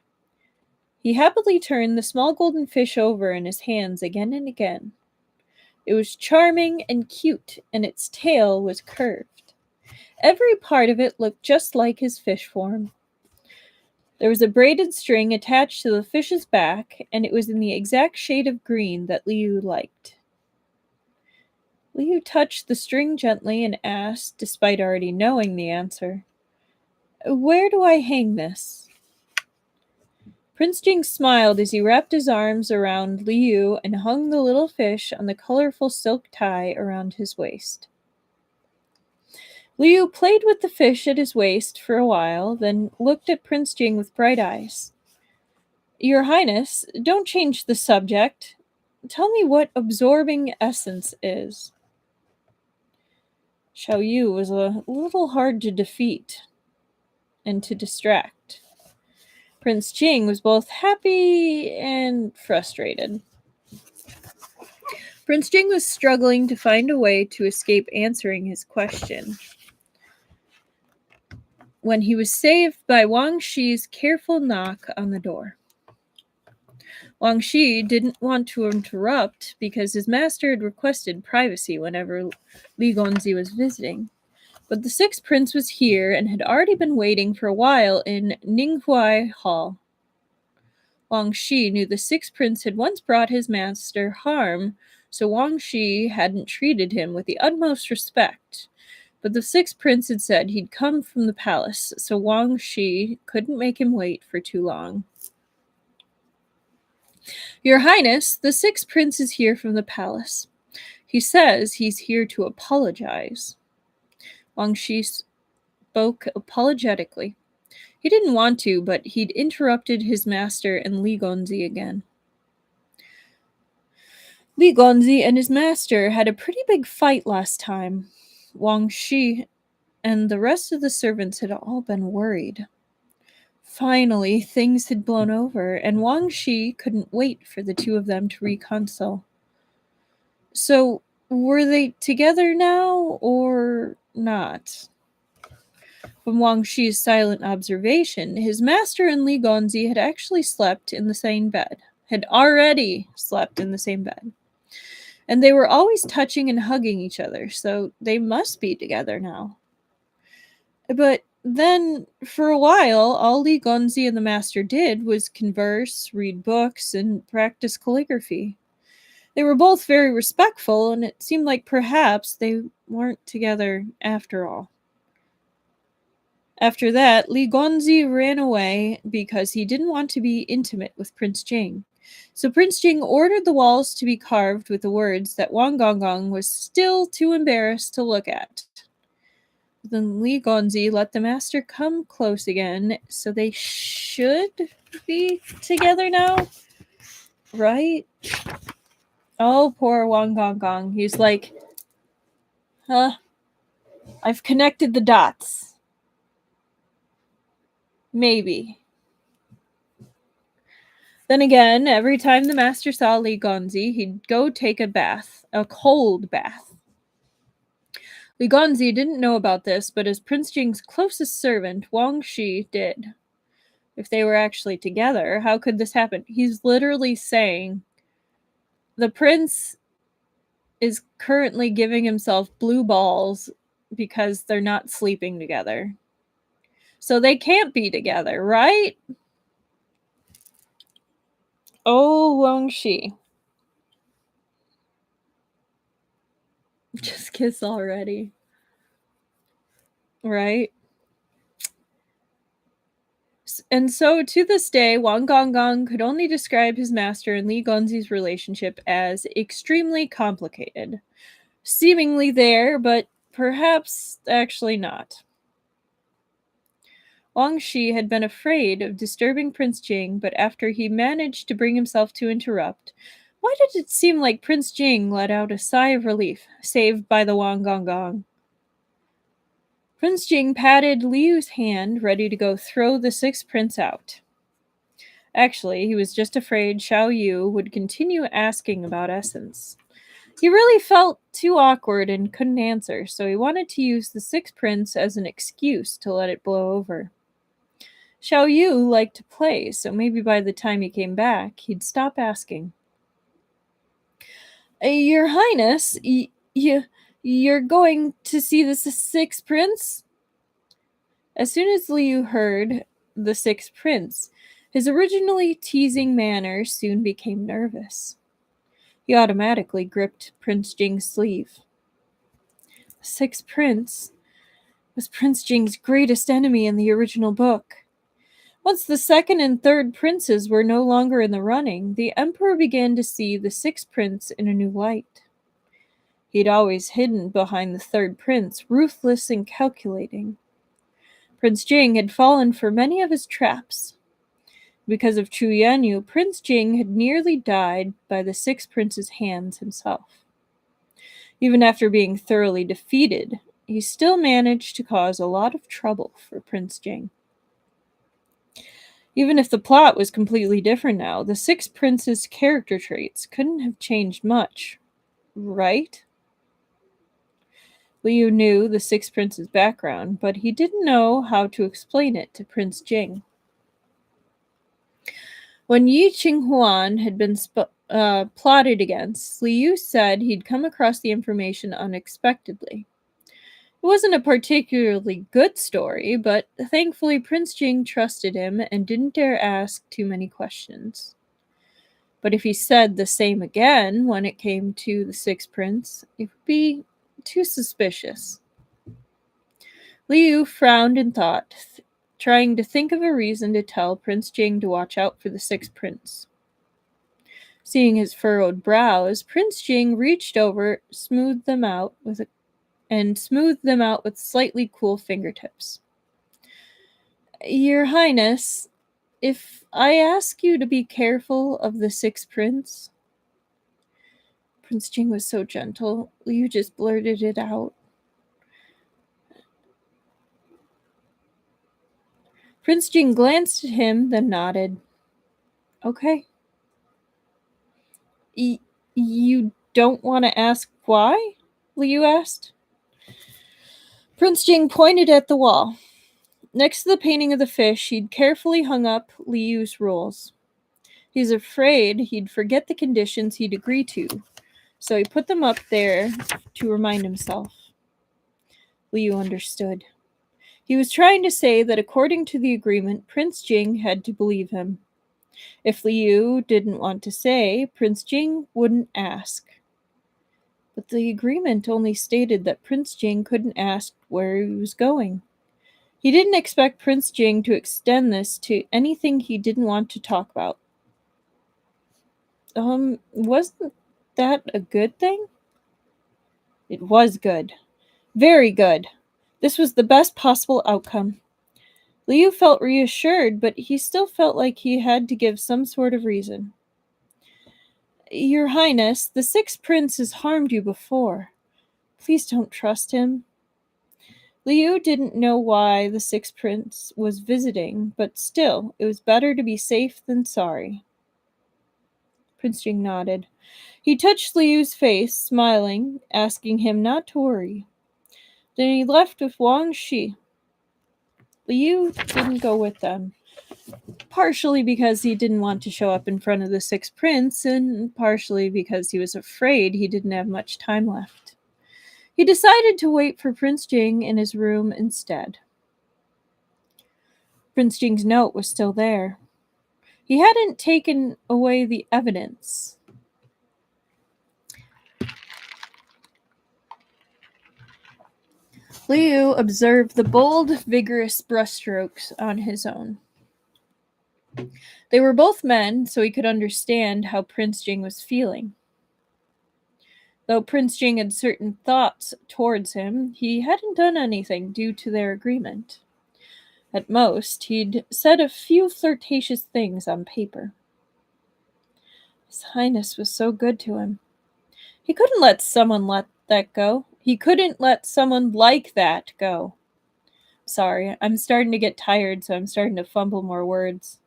He happily turned the small golden fish over in his hands again and again. It was charming and cute, and its tail was curved. Every part of it looked just like his fish form. There was a braided string attached to the fish's back, and it was in the exact shade of green that Liu liked. Liu touched the string gently and asked, despite already knowing the answer, "Where do I hang this?" Prince Jing smiled as he wrapped his arms around Liu and hung the little fish on the colorful silk tie around his waist. Liu played with the fish at his waist for a while, then looked at Prince Jing with bright eyes. Your Highness, don't change the subject. Tell me what absorbing essence is. Xiao Yu was a little hard to defeat and to distract. Prince Jing was both happy and frustrated. Prince Jing was struggling to find a way to escape answering his question when he was saved by Wang Shi's careful knock on the door. Wang Shi didn't want to interrupt because his master had requested privacy whenever Li Gonzi was visiting. But the sixth prince was here and had already been waiting for a while in Ninghuai Hall. Wang Shi knew the sixth prince had once brought his master harm, so Wang Shi hadn't treated him with the utmost respect. But the sixth prince had said he'd come from the palace, so Wang Shi couldn't make him wait for too long. Your Highness, the sixth prince is here from the palace. He says he's here to apologize. Wang Shi spoke apologetically. He didn't want to, but he'd interrupted his master and Li Gonzi again. Li Gonzi and his master had a pretty big fight last time. Wang Shi and the rest of the servants had all been worried. Finally, things had blown over, and Wang Shi couldn't wait for the two of them to reconcile. So, were they together now, or not? From Wang Shi's silent observation, his master and Li Gonzi had actually slept in the same bed. And they were always touching and hugging each other, so they must be together now. But then, for a while, all Li Gonzi and the master did was converse, read books, and practice calligraphy. They were both very respectful, and it seemed like perhaps they weren't together after all. After that, Li Gonzi ran away because he didn't want to be intimate with Prince Jing. So Prince Jing ordered the walls to be carved with the words that Wang Gonggong was still too embarrassed to look at. Then Li Gonzi let the master come close again, so they should be together now, right? Oh, poor Wang Gonggong. He's like, I've connected the dots. Maybe. Then again, every time the master saw Li Gonzi, he'd go take a bath, a cold bath. Li Gonzi didn't know about this, but as Prince Jing's closest servant, Wang Shi did. If they were actually together, how could this happen? He's literally saying the prince is currently giving himself blue balls because they're not sleeping together. So they can't be together, right? Oh, Wang Shi. Just kiss already. Right? And so to this day, Wang Gonggong could only describe his master and Li Gonzi's relationship as extremely complicated. Seemingly there, but perhaps actually not. Wang Shi had been afraid of disturbing Prince Jing, but after he managed to bring himself to interrupt, why did it seem like Prince Jing let out a sigh of relief, saved by the Wang Gonggong? Prince Jing patted Liu's hand, ready to go throw the sixth prince out. Actually, he was just afraid Xiao Yu would continue asking about essence. He really felt too awkward and couldn't answer, so he wanted to use the sixth prince as an excuse to let it blow over. Xiao Yu liked to play, so maybe by the time he came back, he'd stop asking. Your Highness, you're going to see the sixth prince? As soon as Liu heard the sixth prince, his originally teasing manner soon became nervous. He automatically gripped Prince Jing's sleeve. The sixth prince was Prince Jing's greatest enemy in the original book. Once the second and third princes were no longer in the running, the emperor began to see the sixth prince in a new light. He'd always hidden behind the third prince, ruthless and calculating. Prince Jing had fallen for many of his traps. Because of Chu Yanyu, Prince Jing had nearly died by the sixth prince's hands himself. Even after being thoroughly defeated, he still managed to cause a lot of trouble for Prince Jing. Even if the plot was completely different now, the sixth prince's character traits couldn't have changed much, right? Liu knew the sixth prince's background, but he didn't know how to explain it to Prince Jing. When Yi Qinghuan had been plotted against, Liu said he'd come across the information unexpectedly. It wasn't a particularly good story, but thankfully Prince Jing trusted him and didn't dare ask too many questions. But if he said the same again when it came to the sixth prince, it would be too suspicious. Liu frowned and thought, trying to think of a reason to tell Prince Jing to watch out for the sixth prince. Seeing his furrowed brows, Prince Jing reached over, smoothed them out with slightly cool fingertips. Your Highness, if I ask you to be careful of the sixth prince... Prince Jing was so gentle, Liu just blurted it out. Prince Jing glanced at him, then nodded. Okay. You don't want to ask why? Liu asked. Prince Jing pointed at the wall. Next to the painting of the fish, he'd carefully hung up Liu's rules. He's afraid he'd forget the conditions he'd agree to, so he put them up there to remind himself. Liu understood. He was trying to say that according to the agreement, Prince Jing had to believe him. If Liu didn't want to say, Prince Jing wouldn't ask. But the agreement only stated that Prince Jing couldn't ask where he was going. He didn't expect Prince Jing to extend this to anything he didn't want to talk about. Wasn't that a good thing? It was good. Very good. This was the best possible outcome. Liu felt reassured, but he still felt like he had to give some sort of reason. Your Highness, the sixth prince has harmed you before. Please don't trust him. Liu didn't know why the sixth prince was visiting, but still, it was better to be safe than sorry. Prince Jing nodded. He touched Liu's face, smiling, asking him not to worry. Then he left with Wang Shi. Liu didn't go with them, partially because he didn't want to show up in front of the sixth prince, and partially because he was afraid he didn't have much time left. He decided to wait for Prince Jing in his room instead. Prince Jing's note was still there. He hadn't taken away the evidence. Liu observed the bold, vigorous brushstrokes on his own. They were both men, so he could understand how Prince Jing was feeling. Though Prince Jing had certain thoughts towards him, he hadn't done anything due to their agreement. At most, he'd said a few flirtatious things on paper. His Highness was so good to him. He couldn't let someone let that go. He couldn't let someone like that go. Sorry, I'm starting to get tired, so I'm starting to fumble more words.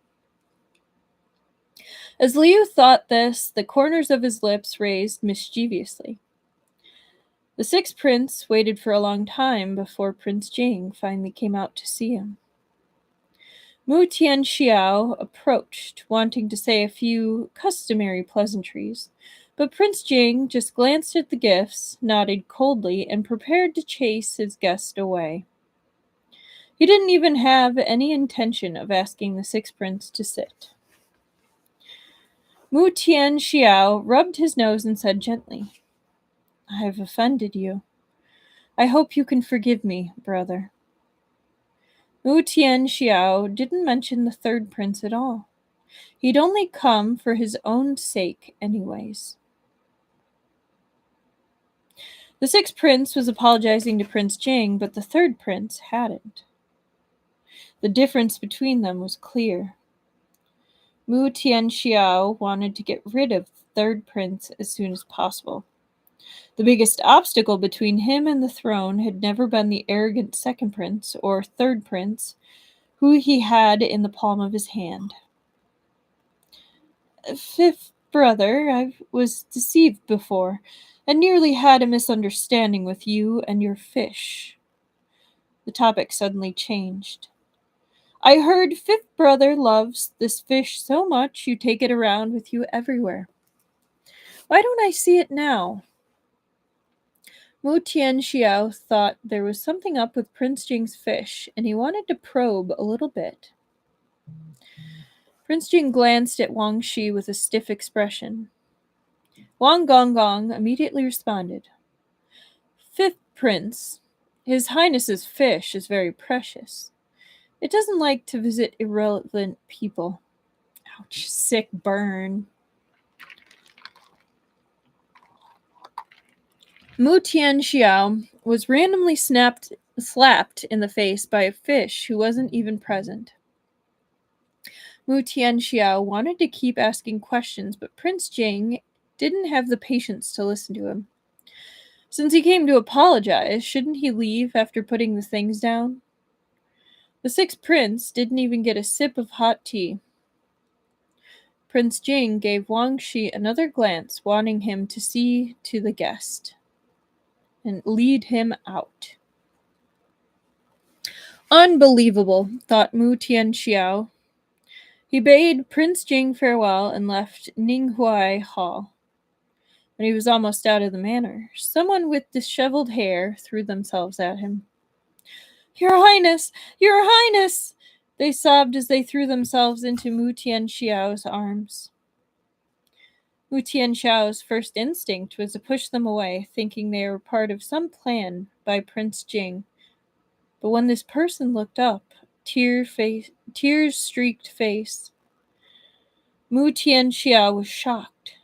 As Liu thought this, the corners of his lips raised mischievously. The sixth prince waited for a long time before Prince Jing finally came out to see him. Mu Tianxiao approached, wanting to say a few customary pleasantries, but Prince Jing just glanced at the gifts, nodded coldly, and prepared to chase his guest away. He didn't even have any intention of asking the sixth prince to sit. Mu Tianxiao rubbed his nose and said gently, "I have offended you. I hope you can forgive me, brother." Mu Tianxiao didn't mention the third prince at all. He'd only come for his own sake anyways. The sixth prince was apologizing to Prince Jing, but the third prince hadn't. The difference between them was clear. Mu Tianxiao wanted to get rid of the third prince as soon as possible. The biggest obstacle between him and the throne had never been the arrogant second prince or third prince, who he had in the palm of his hand. "Fifth brother, I was deceived before, and nearly had a misunderstanding with you and your fish." The topic suddenly changed. "I heard fifth brother loves this fish so much you take it around with you everywhere. Why don't I see it now?" Mu Tianxiao thought there was something up with Prince Jing's fish, and he wanted to probe a little bit. Prince Jing glanced at Wang Shi with a stiff expression. Wang Gonggong immediately responded, "Fifth prince, His Highness's fish is very precious. It doesn't like to visit irrelevant people." Ouch, sick burn. Mu Tianxiao was randomly slapped in the face by a fish who wasn't even present. Mu Tianxiao wanted to keep asking questions, but Prince Jing didn't have the patience to listen to him. Since he came to apologize, shouldn't he leave after putting the things down? The sixth prince didn't even get a sip of hot tea. Prince Jing gave Wang Shi another glance, wanting him to see to the guest and lead him out. Unbelievable, thought Mu Tianxiao. He bade Prince Jing farewell and left Ninghuai Hall. When he was almost out of the manor, someone with disheveled hair threw themselves at him. "Your Highness! Your Highness!" they sobbed as they threw themselves into Mu Tianxiao's arms. Mu Tianxiao's first instinct was to push them away, thinking they were part of some plan by Prince Jing. But when this person looked up, tears-streaked face, Mu Tianxiao was shocked.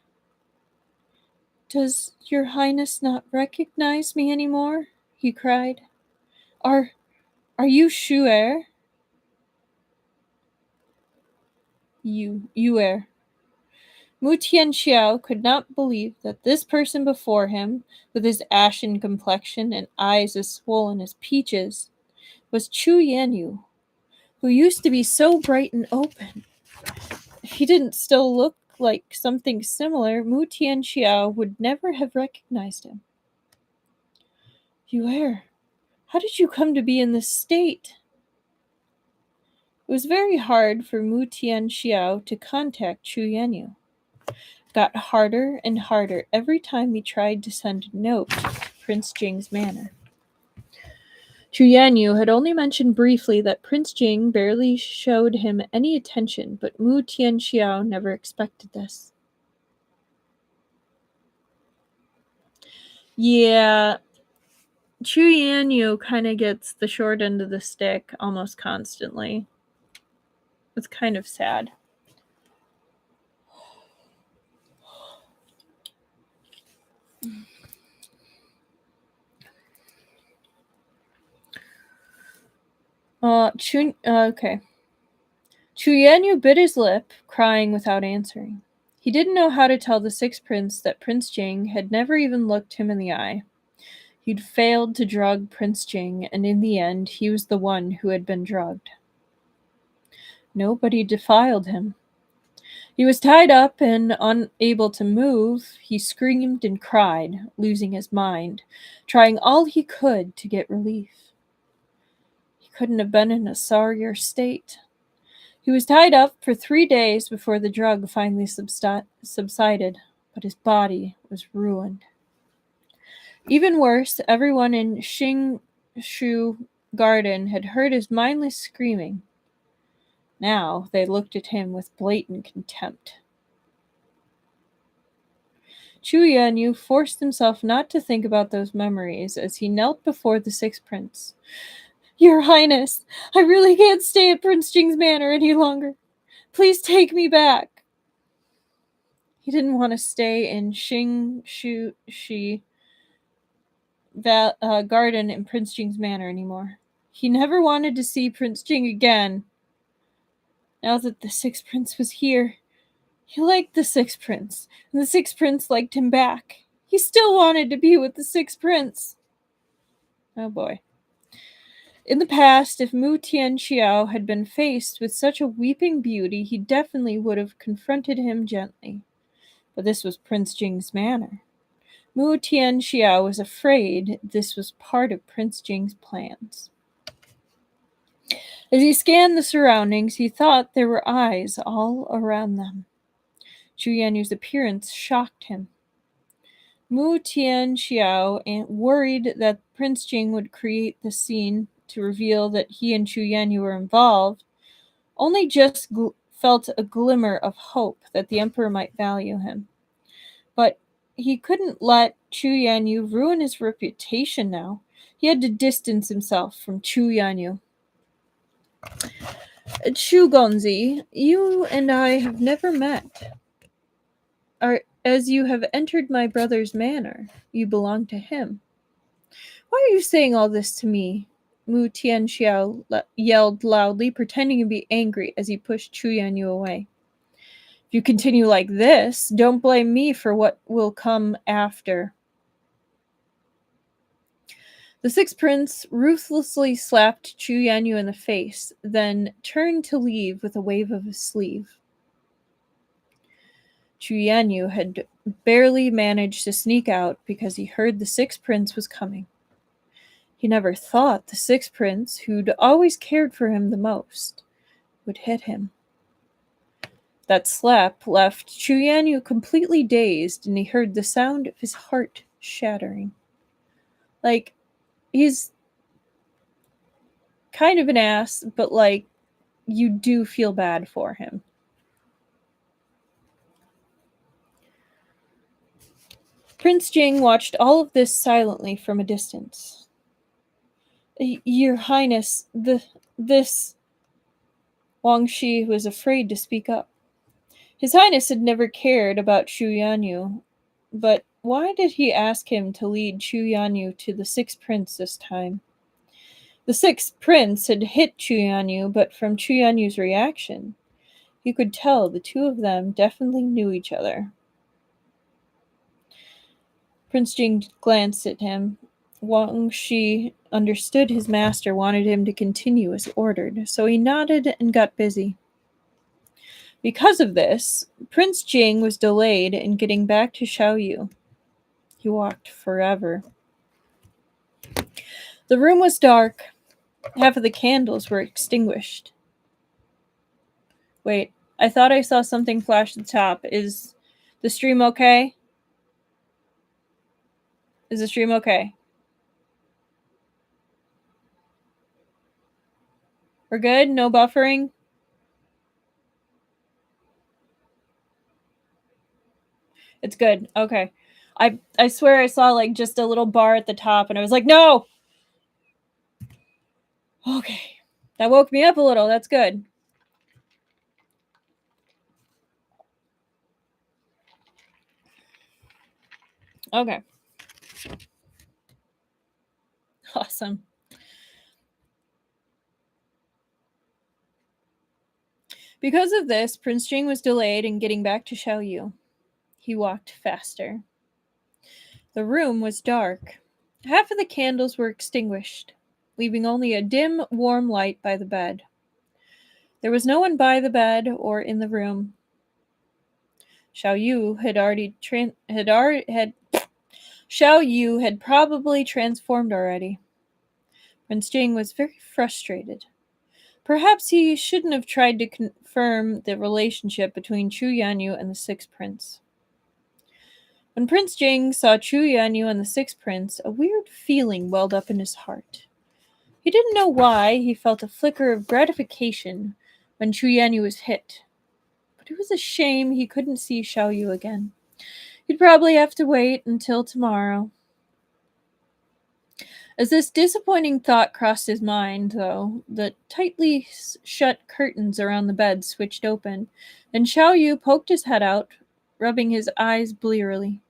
"Does your Highness not recognize me anymore?" he cried. Are you Xue? Yue. Mu Tianxiao could not believe that this person before him, with his ashen complexion and eyes as swollen as peaches, was Chu Yanyu, who used to be so bright and open. If he didn't still look like something similar, Mu Tianxiao would never have recognized him. "Yue, how did you come to be in this state?" It was very hard for Mu Tianxiao to contact Chu Yanyu. It got harder and harder every time he tried to send a note to Prince Jing's manor. Chu Yanyu had only mentioned briefly that Prince Jing barely showed him any attention, but Mu Tianxiao never expected this. Yeah, Chu Yanyu kind of gets the short end of the stick almost constantly. It's kind of sad. Okay. Chu Yanyu bit his lip, crying without answering. He didn't know how to tell the sixth prince that Prince Jing had never even looked him in the eye. He'd failed to drug Prince Jing, and in the end, he was the one who had been drugged. Nobody defiled him. He was tied up and unable to move. He screamed and cried, losing his mind, trying all he could to get relief. He couldn't have been in a sorrier state. He was tied up for 3 days before the drug finally subsided, but his body was ruined. Even worse, everyone in Shu Garden had heard his mindless screaming. Now they looked at him with blatant contempt. Chu Yanyu forced himself not to think about those memories as he knelt before the sixth prince. Your Highness, I really can't stay at Prince Jing's manor any longer. Please take me back. He didn't want to stay in Garden in Prince Jing's manor anymore. He never wanted to see Prince Jing again. Now that the sixth prince was here, he liked the sixth prince, and the sixth prince liked him back. He still wanted to be with the sixth prince. Oh boy. In the past, if Mu Tianxiao had been faced with such a weeping beauty, he definitely would have confronted him gently. But this was Prince Jing's manor. Mu Tianxiao was afraid this was part of Prince Jing's plans. As he scanned the surroundings, he thought there were eyes all around them. Chu Yanyu's appearance shocked him. Mu Tianxiao worried that Prince Jing would create the scene to reveal that he and Chu Yanyu were involved, only just felt a glimmer of hope that the emperor might value him. But he couldn't let Chu Yanyu ruin his reputation now. He had to distance himself from Chu Yanyu. Chu Gonzi, you and I have never met. As you have entered my brother's manor, you belong to him. Why are you saying all this to me? Mu Tianxiao yelled loudly, pretending to be angry as he pushed Chu Yanyu away. If you continue like this, don't blame me for what will come after. The sixth prince ruthlessly slapped Chu Yanyu in the face, then turned to leave with a wave of his sleeve. Chu Yanyu had barely managed to sneak out because he heard the sixth prince was coming. He never thought the sixth prince, who'd always cared for him the most, would hit him. That slap left Chu Yanyu completely dazed, and he heard the sound of his heart shattering. Like, he's kind of an ass, but, like, you do feel bad for him. Prince Jing watched all of this silently from a distance. Your Highness, this... Wang Shi was afraid to speak up. His Highness had never cared about Chu Yanyu, but why did he ask him to lead Chu Yanyu to the sixth prince this time? The sixth prince had hit Chu Yanyu, but from Chu Yanyu's reaction, you could tell the two of them definitely knew each other. Prince Jing glanced at him. Wang Shi understood his master wanted him to continue as ordered, so he nodded and got busy. Because of this, Prince Jing was delayed in getting back to Xiaoyu. He walked forever. The room was dark. Half of the candles were extinguished. Wait, I thought I saw something flash at the top. Is the stream okay? Is the stream okay? We're good? No buffering? It's good. Okay. I swear I saw like just a little bar at the top and I was like, no! Okay. That woke me up a little. That's good. Okay. Awesome. Because of this, Prince Jing was delayed in getting back to Xiaoyu. He walked faster. The room was dark. Half of the candles were extinguished, leaving only a dim, warm light by the bed. There was no one by the bed or in the room. Xiaoyu had probably transformed already. Prince Jing was very frustrated. Perhaps he shouldn't have tried to confirm the relationship between Chu Yanyu and the Sixth Prince. When Prince Jing saw Chu Yanyu and the Sixth Prince, a weird feeling welled up in his heart. He didn't know why he felt a flicker of gratification when Chu Yanyu was hit. But it was a shame he couldn't see Xiaoyu again. He'd probably have to wait until tomorrow. As this disappointing thought crossed his mind, though, the tightly shut curtains around the bed switched open, and Xiaoyu poked his head out, rubbing his eyes blearily.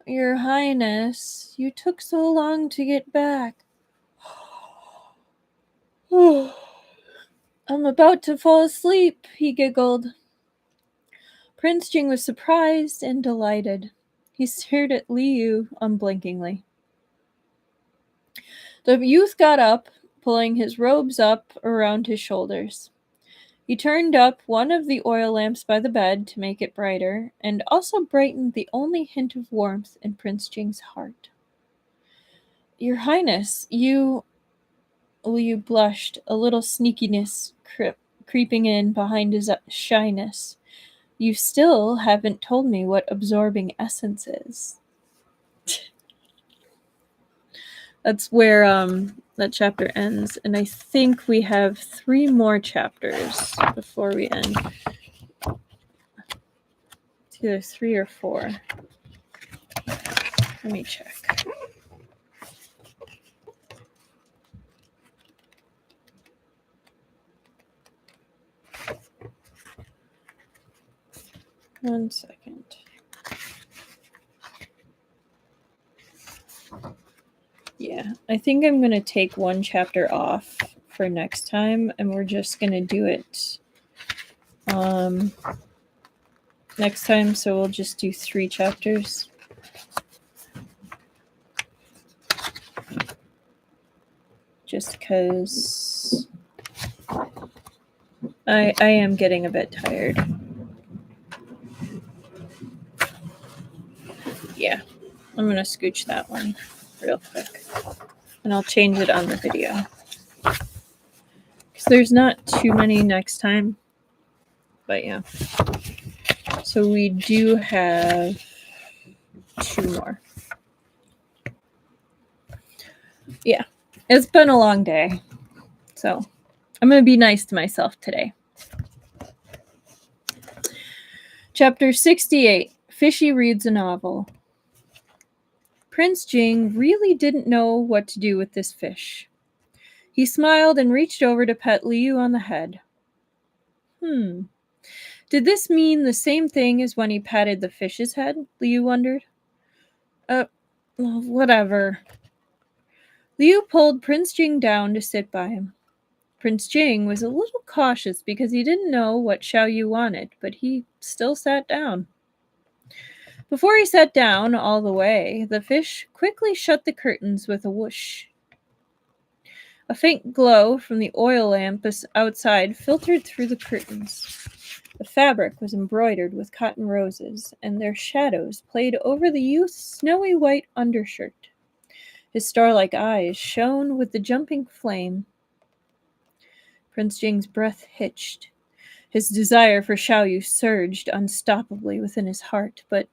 Your Highness, you took so long to get back. I'm about to fall asleep, he giggled. Prince Jing was surprised and delighted. He stared at Liu unblinkingly. The youth got up, pulling his robes up around his shoulders. He turned up one of the oil lamps by the bed to make it brighter, and also brightened the only hint of warmth in Prince Jing's heart. Your Highness, Liu blushed, a little sneakiness creeping in behind his shyness. You still haven't told me what absorbing essence is. That's where that chapter ends, and I think we have 3 more chapters before we end. It's either 3 or 4. Let me check. One second. Yeah, I think I'm going to take 1 chapter off for next time, and we're just going to do it next time, so we'll just do 3 chapters. Just because I am getting a bit tired. Yeah, I'm going to scooch that one real quick. And I'll change it on the video. Because there's not too many next time. But yeah. So we do have 2 more. Yeah. It's been a long day. So I'm going to be nice to myself today. Chapter 68. Fishy reads a novel. Prince Jing really didn't know what to do with this fish. He smiled and reached over to pet Liu on the head. Did this mean the same thing as when he patted the fish's head? Liu wondered. Whatever. Liu pulled Prince Jing down to sit by him. Prince Jing was a little cautious because he didn't know what Xiaoyu wanted, but he still sat down. Before he sat down all the way, the fish quickly shut the curtains with a whoosh. A faint glow from the oil lamp outside filtered through the curtains. The fabric was embroidered with cotton roses, and their shadows played over the youth's snowy white undershirt. His star-like eyes shone with the jumping flame. Prince Jing's breath hitched. His desire for Xiaoyu surged unstoppably within his heart, but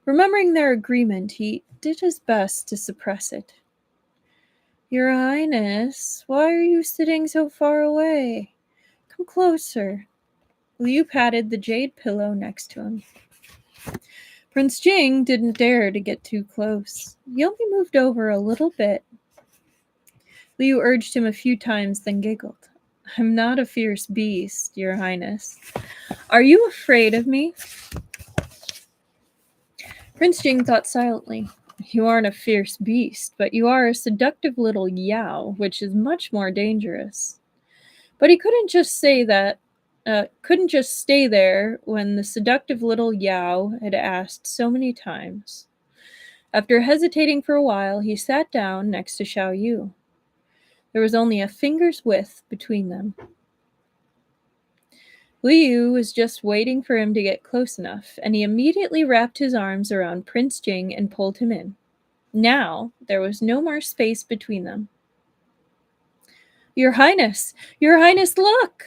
remembering their agreement, he did his best to suppress it. Your Highness, why are you sitting so far away? Come closer. Liu patted the jade pillow next to him. Prince Jing didn't dare to get too close. He only moved over a little bit. Liu urged him a few times, then giggled. I'm not a fierce beast, Your Highness. Are you afraid of me? Prince Jing thought silently. You aren't a fierce beast, but you are a seductive little Yao, which is much more dangerous. But he couldn't just say that. Couldn't just stay there when the seductive little Yao had asked so many times. After hesitating for a while, he sat down next to Xiao Yu. There was only a finger's width between them. Liu was just waiting for him to get close enough, and he immediately wrapped his arms around Prince Jing and pulled him in. Now there was no more space between them. Your Highness! Your Highness, look!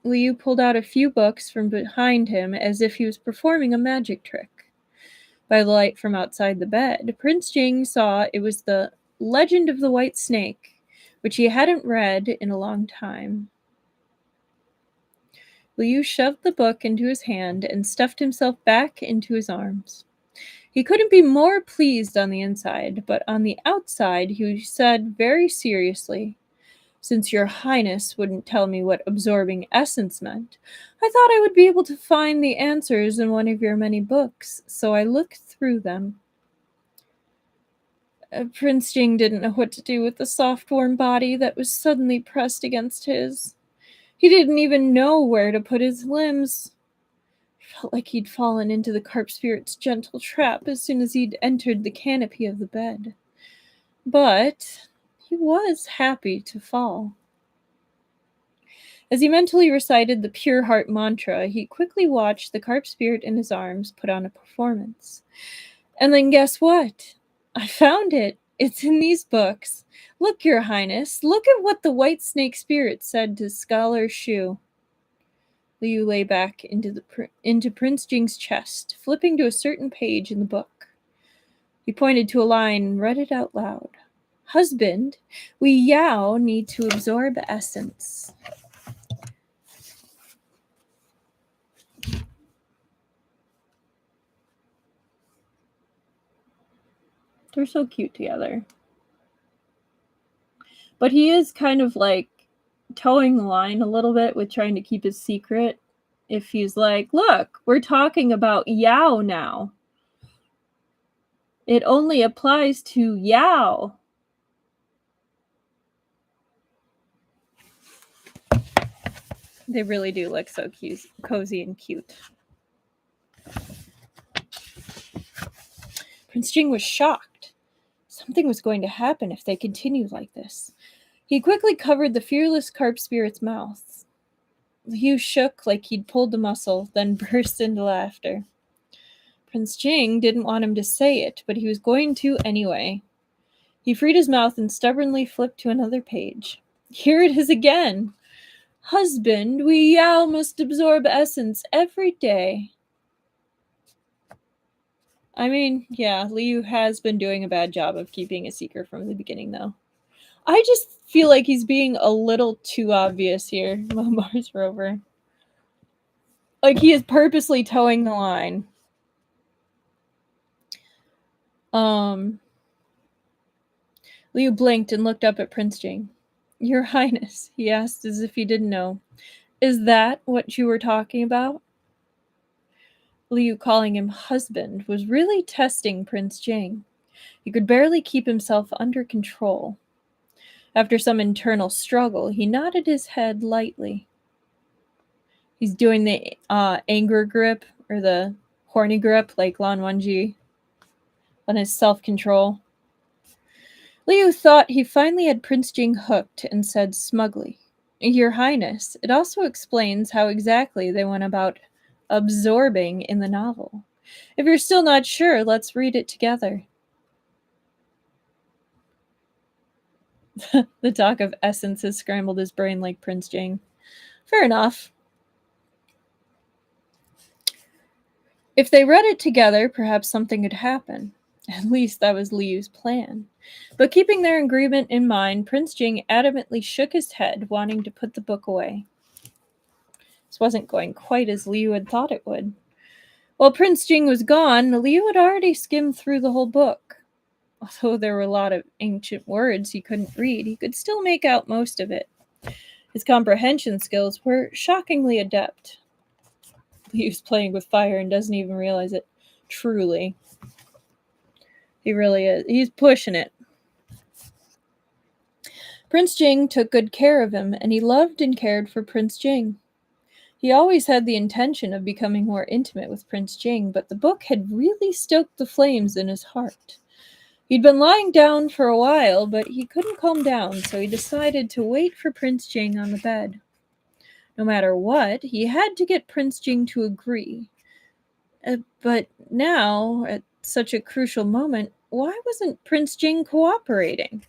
Liu pulled out a few books from behind him as if he was performing a magic trick. By the light from outside the bed, Prince Jing saw it was the Legend of the White Snake, which he hadn't read in a long time. Liu shoved the book into his hand and stuffed himself back into his arms. He couldn't be more pleased on the inside, but on the outside he said very seriously, "Since your Highness wouldn't tell me what absorbing essence meant, I thought I would be able to find the answers in one of your many books, so I looked through them." Prince Jing didn't know what to do with the soft, warm body that was suddenly pressed against his. He didn't even know where to put his limbs. He felt like he'd fallen into the carp spirit's gentle trap as soon as he'd entered the canopy of the bed. But he was happy to fall. As he mentally recited the pure heart mantra, he quickly watched the carp spirit in his arms put on a performance. And then guess what? I found it. It's in these books. Look, Your Highness. Look at what the white snake spirit said to Scholar Xue. Liu lay back into Prince Jing's chest, flipping to a certain page in the book. He pointed to a line and read it out loud. Husband, we Yao need to absorb essence. They're so cute together. But he is kind of like towing the line a little bit with trying to keep his secret. If he's like, look, we're talking about Yao now. It only applies to Yao. They really do look so cute, cozy and cute. Prince Jing was shocked. Something was going to happen if they continued like this. He quickly covered the fearless carp spirit's mouth. Liu shook like he'd pulled a muscle, then burst into laughter. Prince Jing didn't want him to say it, but he was going to anyway. He freed his mouth and stubbornly flipped to another page. Here it is again. Husband, we Yao must absorb essence every day. I mean, yeah, Liu has been doing a bad job of keeping a secret from the beginning, though. I just feel like he's being a little too obvious here, Mars Rover. Like, he is purposely towing the line. Liu blinked and looked up at Prince Jing. Your Highness, he asked as if he didn't know. Is that what you were talking about? Liu calling him husband was really testing Prince Jing. He could barely keep himself under control. After some internal struggle, he nodded his head lightly. He's doing the anger grip, or the horny grip, like Lan Wangji, on his self-control. Liu thought he finally had Prince Jing hooked and said smugly, Your Highness, it also explains how exactly they went about absorbing in the novel. If you're still not sure, let's read it together. The talk of essence has scrambled his brain like Prince Jing. Fair enough. If they read it together, perhaps something could happen. At least that was Liu's plan. But keeping their agreement in mind, Prince Jing adamantly shook his head, wanting to put the book away. This wasn't going quite as Liu had thought it would. While Prince Jing was gone, Liu had already skimmed through the whole book. Although there were a lot of ancient words he couldn't read, he could still make out most of it. His comprehension skills were shockingly adept. Liu's playing with fire and doesn't even realize it. Truly. He really is. He's pushing it. Prince Jing took good care of him, and he loved and cared for Prince Jing. He always had the intention of becoming more intimate with Prince Jing, but the book had really stoked the flames in his heart. He'd been lying down for a while, but he couldn't calm down, so he decided to wait for Prince Jing on the bed. No matter what, he had to get Prince Jing to agree. But now, at such a crucial moment, why wasn't Prince Jing cooperating?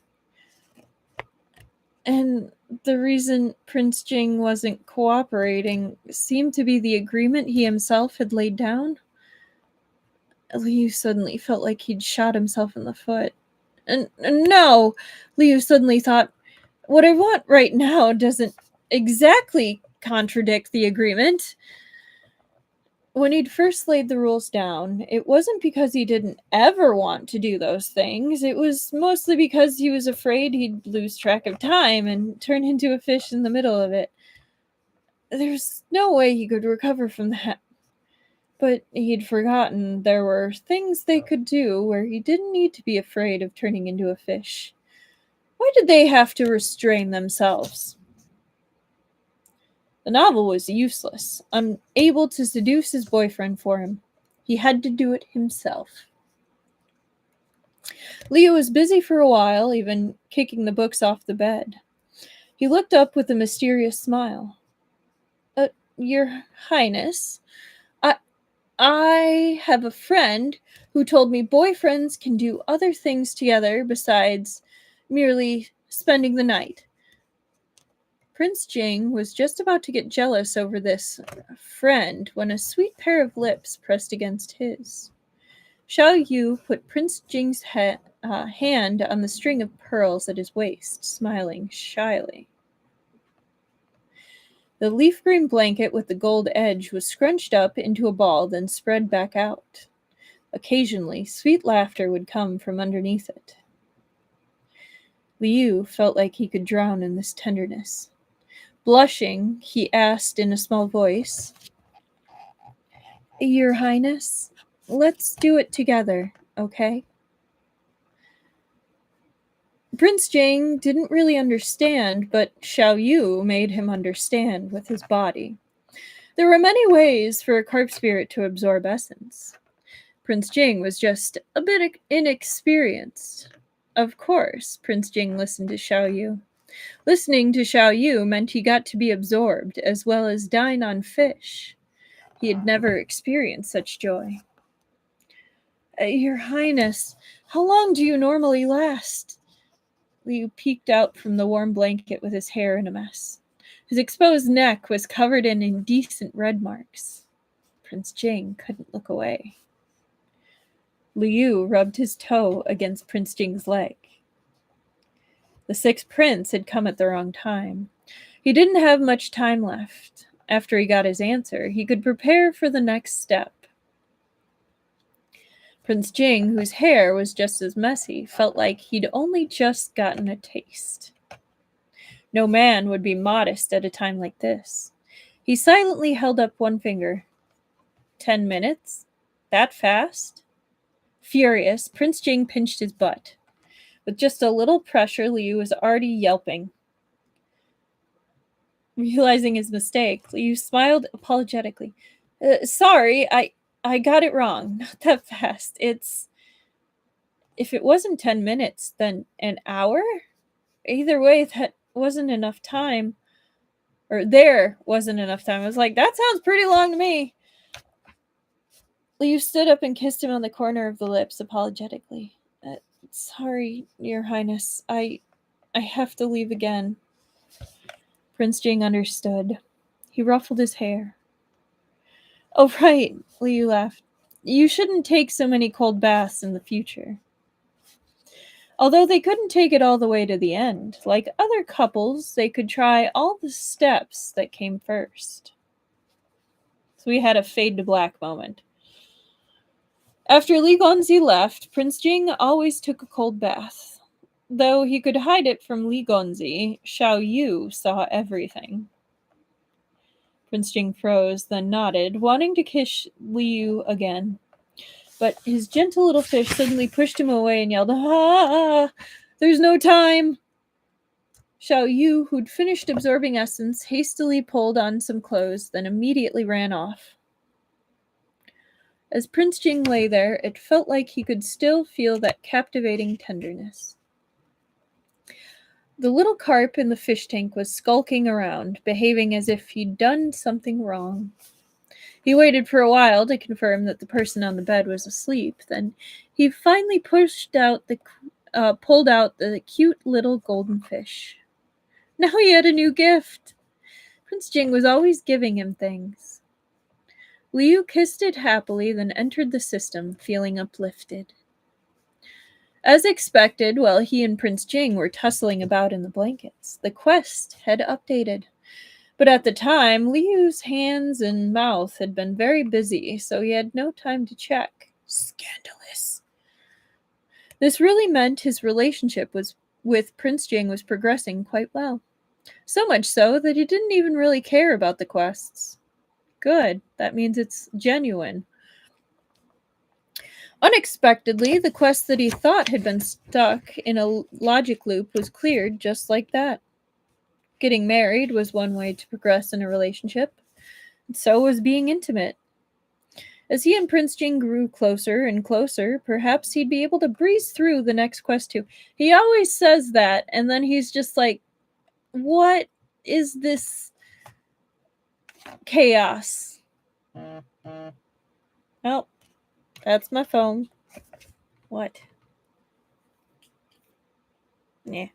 And the reason Prince Jing wasn't cooperating seemed to be the agreement he himself had laid down. Liu suddenly felt like he'd shot himself in the foot. And no! Liu suddenly thought, what I want right now doesn't exactly contradict the agreement. When he'd first laid the rules down, it wasn't because he didn't ever want to do those things. It was mostly because he was afraid he'd lose track of time and turn into a fish in the middle of it. There's no way he could recover from that. But he'd forgotten there were things they could do where he didn't need to be afraid of turning into a fish. Why did they have to restrain themselves? The novel was useless, unable to seduce his boyfriend for him. He had to do it himself. Leo was busy for a while, even kicking the books off the bed. He looked up with a mysterious smile. Your Highness, I have a friend who told me boyfriends can do other things together besides merely spending the night. Prince Jing was just about to get jealous over this friend when a sweet pair of lips pressed against his. Xiao Yu put Prince Jing's hand on the string of pearls at his waist, smiling shyly. The leaf green blanket with the gold edge was scrunched up into a ball, then spread back out. Occasionally, sweet laughter would come from underneath it. Liu felt like he could drown in this tenderness. Blushing, he asked in a small voice, Your Highness, let's do it together, okay? Prince Jing didn't really understand, but Xiao Yu made him understand with his body. There were many ways for a carp spirit to absorb essence. Prince Jing was just a bit inexperienced. Of course, Prince Jing listened to Xiao Yu. Listening to Xiao Yu meant he got to be absorbed, as well as dine on fish. He had never experienced such joy. Your Highness, how long do you normally last? Liu peeked out from the warm blanket with his hair in a mess. His exposed neck was covered in indecent red marks. Prince Jing couldn't look away. Liu rubbed his toe against Prince Jing's leg. The sixth prince had come at the wrong time. He didn't have much time left. After he got his answer, he could prepare for the next step. Prince Jing, whose hair was just as messy, felt like he'd only just gotten a taste. No man would be modest at a time like this. He silently held up one finger. 10 minutes? That fast? Furious, Prince Jing pinched his butt. With just a little pressure, Liu was already yelping. Realizing his mistake, Liu smiled apologetically. Sorry, I got it wrong. Not that fast. If it wasn't 10 minutes, then an hour? Either way, that wasn't enough time. Or there wasn't enough time. I was like, that sounds pretty long to me. Liu stood up and kissed him on the corner of the lips apologetically. Sorry, Your Highness. I have to leave again. Prince Jing understood. He ruffled his hair. Oh, right, Liu laughed. You shouldn't take so many cold baths in the future. Although they couldn't take it all the way to the end, like other couples, they could try all the steps that came first. So we had a fade to black moment. After Li Gonzi left, Prince Jing always took a cold bath. Though he could hide it from Li Gonzi, Xiao Yu saw everything. Prince Jing froze, then nodded, wanting to kiss Liu again. But his gentle little fish suddenly pushed him away and yelled, "Ah! There's no time!" Xiao Yu, who'd finished absorbing essence, hastily pulled on some clothes, then immediately ran off. As Prince Jing lay there, it felt like he could still feel that captivating tenderness. The little carp in the fish tank was skulking around, behaving as if he'd done something wrong. He waited for a while to confirm that the person on the bed was asleep. Then he finally pulled out the cute little golden fish. Now he had a new gift. Prince Jing was always giving him things. Liu kissed it happily, then entered the system, feeling uplifted. As expected, while he and Prince Jing were tussling about in the blankets, the quest had updated. But at the time, Liu's hands and mouth had been very busy, so he had no time to check. Scandalous. This really meant his relationship with Prince Jing was progressing quite well. So much so that he didn't even really care about the quests. Good. That means it's genuine. Unexpectedly, the quest that he thought had been stuck in a logic loop was cleared just like that. Getting married was one way to progress in a relationship, and so was being intimate. As he and Prince Jing grew closer and closer, perhaps he'd be able to breeze through the next quest too. He always says that, and then he's just like, what is this chaos? Oh, that's my phone. What? Yeah.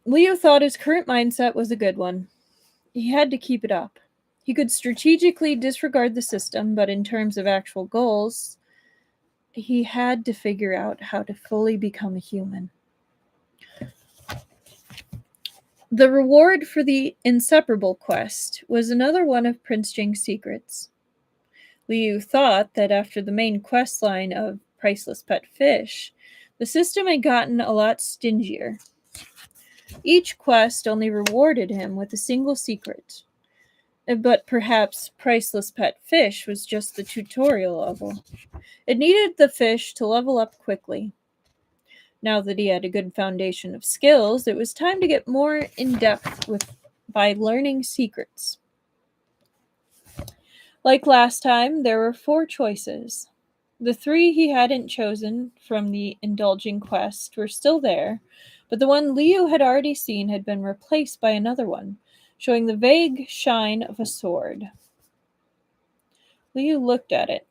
Leo thought his current mindset was a good one. He had to keep it up. He could strategically disregard the system, but in terms of actual goals, he had to figure out how to fully become a human. The reward for the Inseparable quest was another one of Prince Jing's secrets. Liu thought that after the main quest line of Priceless Pet Fish, the system had gotten a lot stingier. Each quest only rewarded him with a single secret, but perhaps Priceless Pet Fish was just the tutorial level. It needed the fish to level up quickly. Now that he had a good foundation of skills, it was time to get more in-depth by learning secrets. Like last time, there were 4 choices. The 3 he hadn't chosen from the indulging quest were still there, but the one Liu had already seen had been replaced by another one, showing the vague shine of a sword. Liu looked at it.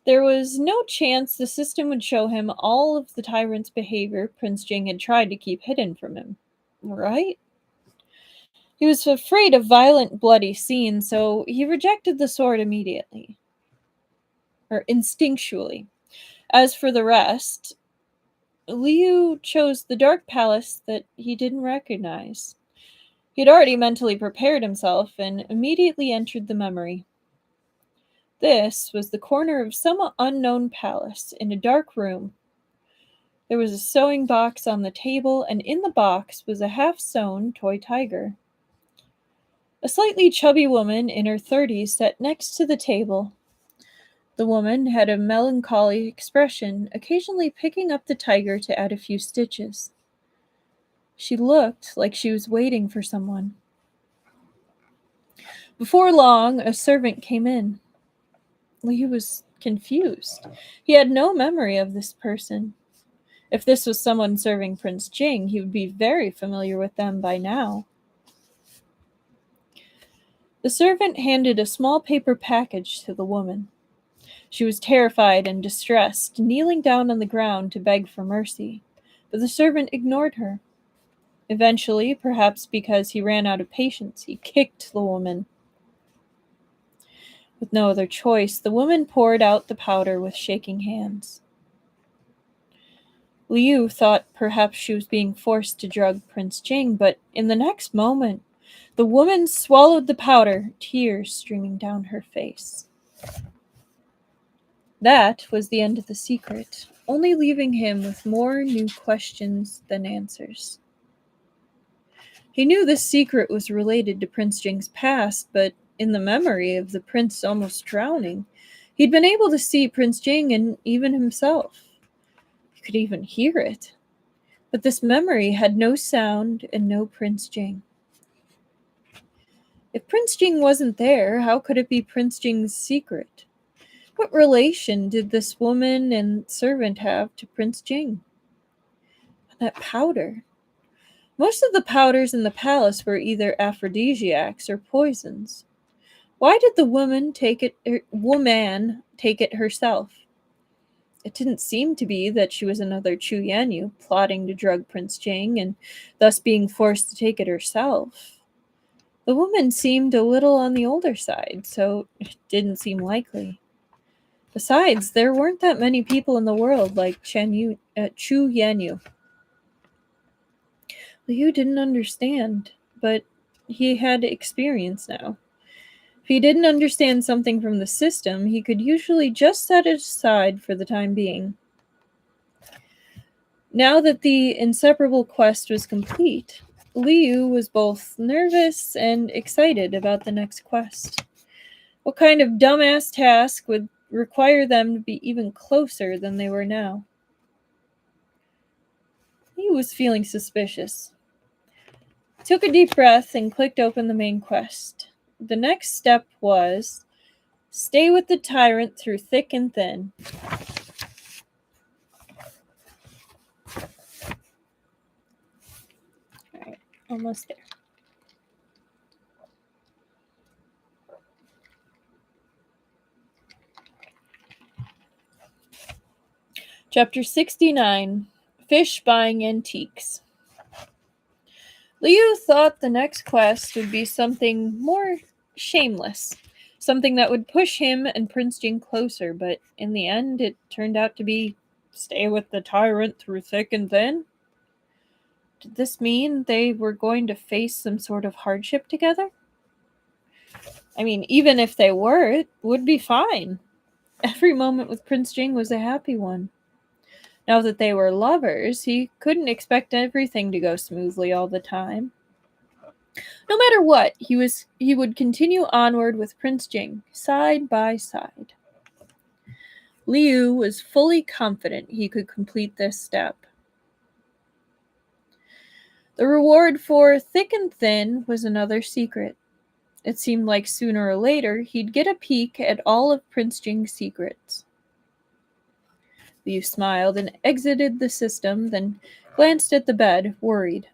There was no chance the system would show him all of the Tyrant's behavior Prince Jing had tried to keep hidden from him, right? He was afraid of violent, bloody scenes, so he rejected the sword immediately. Or instinctually. As for the rest, Liu chose the dark palace that he didn't recognize. He'd already mentally prepared himself and immediately entered the memory. This was the corner of some unknown palace in a dark room. There was a sewing box on the table, and in the box was a half-sewn toy tiger. A slightly chubby woman in her 30s sat next to the table. The woman had a melancholy expression, occasionally picking up the tiger to add a few stitches. She looked like she was waiting for someone. Before long, a servant came in. He was confused. He had no memory of this person. If this was someone serving Prince Jing, he would be very familiar with them by now. The servant handed a small paper package to the woman. She was terrified and distressed, kneeling down on the ground to beg for mercy, but the servant ignored her. Eventually, perhaps because he ran out of patience, he kicked the woman. With no other choice, the woman poured out the powder with shaking hands. Liu thought perhaps she was being forced to drug Prince Jing, but in the next moment, the woman swallowed the powder, tears streaming down her face. That was the end of the secret, only leaving him with more new questions than answers. He knew this secret was related to Prince Jing's past, but in the memory of the prince almost drowning. He'd been able to see Prince Jing and even himself. He could even hear it. But this memory had no sound and no Prince Jing. If Prince Jing wasn't there, how could it be Prince Jing's secret? What relation did this woman and servant have to Prince Jing? That powder. Most of the powders in the palace were either aphrodisiacs or poisons. Why did the woman take it herself? It didn't seem to be that she was another Chu Yanyu plotting to drug Prince Jing and thus being forced to take it herself. The woman seemed a little on the older side, so it didn't seem likely. Besides, there weren't that many people in the world like Chu Yanyu. Liu didn't understand, but he had experience now. If he didn't understand something from the system, he could usually just set it aside for the time being. Now that the inseparable quest was complete, Liu was both nervous and excited about the next quest. What kind of dumbass task would require them to be even closer than they were now? Liu was feeling suspicious. He took a deep breath and clicked open the main quest. The next step was stay with the tyrant through thick and thin. Alright, almost there. Chapter 69, Fish Buying Antiques. Liu thought the next quest would be something more shameless, something that would push him and Prince Jing closer, but in the end it turned out to be stay with the tyrant through thick and thin. Did this mean they were going to face some sort of hardship together? I mean, even if they were, it would be fine. Every moment with Prince Jing was a happy one. Now that they were lovers, he couldn't expect everything to go smoothly all the time. No matter what, he would continue onward with Prince Jing, side by side. Liu was fully confident he could complete this step. The reward for thick and thin was another secret. It seemed like sooner or later he'd get a peek at all of Prince Jing's secrets. Liu smiled and exited the system, then glanced at the bed, worried.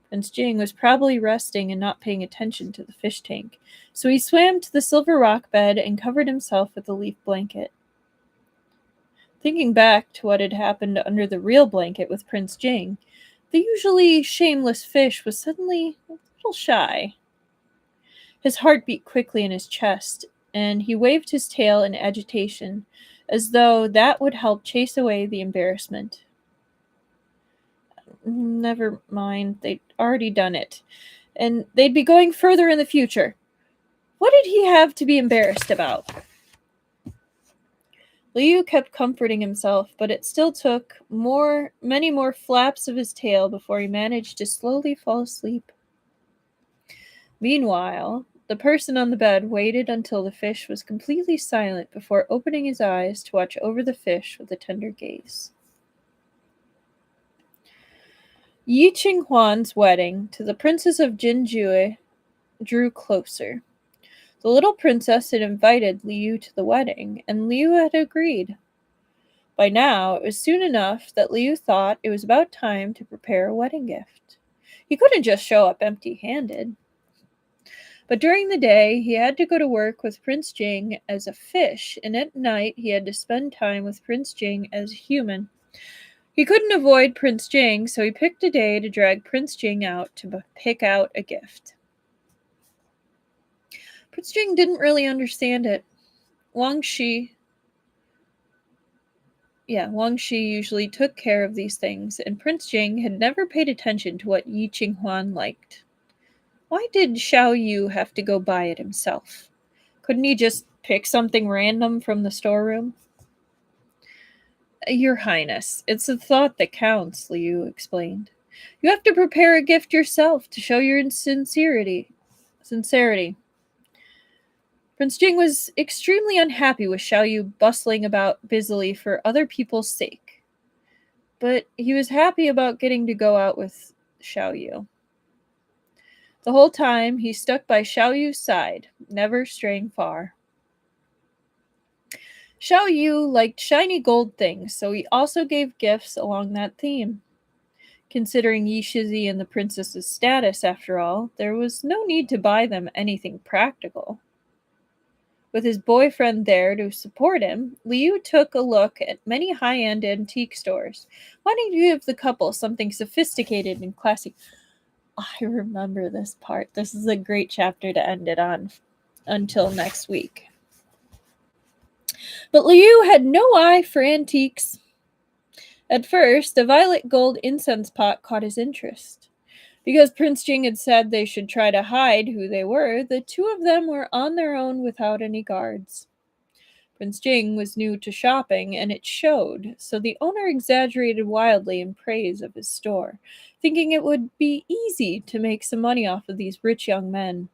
Prince Jing was probably resting and not paying attention to the fish tank, so he swam to the silver rock bed and covered himself with a leaf blanket. Thinking back to what had happened under the real blanket with Prince Jing, the usually shameless fish was suddenly a little shy. His heart beat quickly in his chest, and he waved his tail in agitation, as though that would help chase away the embarrassment. Never mind, they'd already done it, and they'd be going further in the future. What did he have to be embarrassed about? Liu kept comforting himself, but it still took many more flaps of his tail before he managed to slowly fall asleep. Meanwhile, the person on the bed waited until the fish was completely silent before opening his eyes to watch over the fish with a tender gaze. Yi Qinghuan's wedding to the Princess of Jinjue drew closer. The little princess had invited Liu to the wedding, and Liu had agreed. By now, it was soon enough that Liu thought it was about time to prepare a wedding gift. He couldn't just show up empty-handed. But during the day, he had to go to work with Prince Jing as a fish, and at night he had to spend time with Prince Jing as a human. He couldn't avoid Prince Jing, so he picked a day to drag Prince Jing out to pick out a gift. Prince Jing didn't really understand it. Wang Shi usually took care of these things, and Prince Jing had never paid attention to what Yi Qinghuan liked. Why did Xiao Yu have to go buy it himself? Couldn't he just pick something random from the storeroom? Your Highness, it's the thought that counts, Liu explained. You have to prepare a gift yourself to show your sincerity. Prince Jing was extremely unhappy with Xiao Yu bustling about busily for other people's sake, but he was happy about getting to go out with Xiao Yu. The whole time, he stuck by Xiao Yu's side, never straying far. Xiao Yu liked shiny gold things, so he also gave gifts along that theme. Considering Yi Shizi and the princess's status, after all, there was no need to buy them anything practical. With his boyfriend there to support him, Liu took a look at many high-end antique stores, wanting to give the couple something sophisticated and classy. I remember this part. This is a great chapter to end it on until next week. But Liu had no eye for antiques. At first, a violet gold incense pot caught his interest. Because Prince Jing had said they should try to hide who they were, the two of them were on their own without any guards. Prince Jing was new to shopping, and it showed, so the owner exaggerated wildly in praise of his store, thinking it would be easy to make some money off of these rich young men.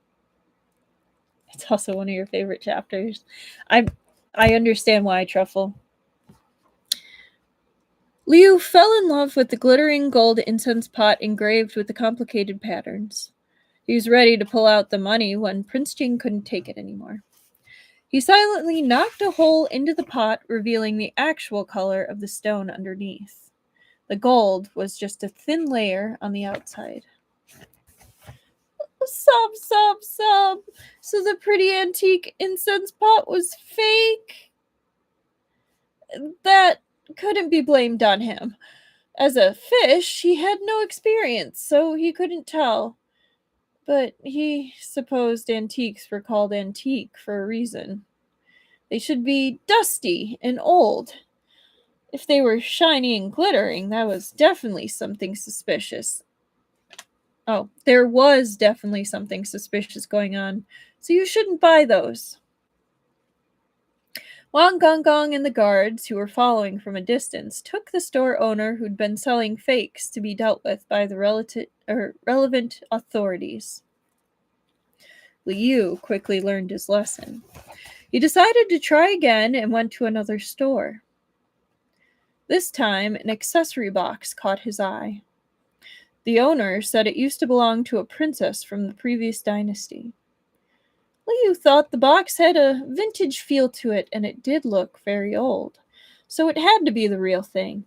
It's also one of your favorite chapters. I understand why, Truffle. Liu fell in love with the glittering gold incense pot engraved with the complicated patterns. He was ready to pull out the money when Prince Jing couldn't take it anymore. He silently knocked a hole into the pot, revealing the actual color of the stone underneath. The gold was just a thin layer on the outside. Sob, sob, sob. So the pretty antique incense pot was fake? That couldn't be blamed on him. As a fish, he had no experience, so he couldn't tell. But he supposed antiques were called antique for a reason. They should be dusty and old. If they were shiny and glittering, that was definitely something suspicious. Oh, there was definitely something suspicious going on, so you shouldn't buy those. Wang Gonggong and the guards, who were following from a distance, took the store owner who'd been selling fakes to be dealt with by the relevant authorities. Liu quickly learned his lesson. He decided to try again and went to another store. This time, an accessory box caught his eye. The owner said it used to belong to a princess from the previous dynasty. Liu thought the box had a vintage feel to it, and it did look very old, so it had to be the real thing.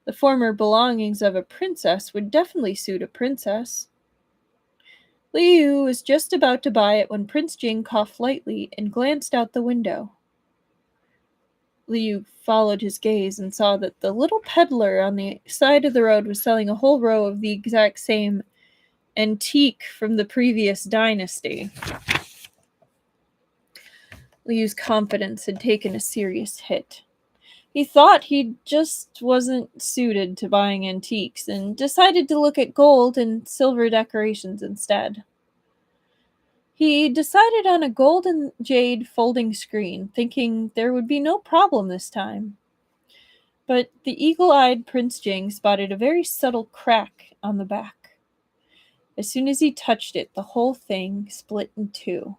The former belongings of a princess would definitely suit a princess. Liu was just about to buy it when Prince Jing coughed lightly and glanced out the window. Liu followed his gaze and saw that the little peddler on the side of the road was selling a whole row of the exact same antique from the previous dynasty. Liu's confidence had taken a serious hit. He thought he just wasn't suited to buying antiques and decided to look at gold and silver decorations instead. He decided on a gold and jade folding screen, thinking there would be no problem this time. But the eagle-eyed Prince Jing spotted a very subtle crack on the back. As soon as he touched it, the whole thing split in two.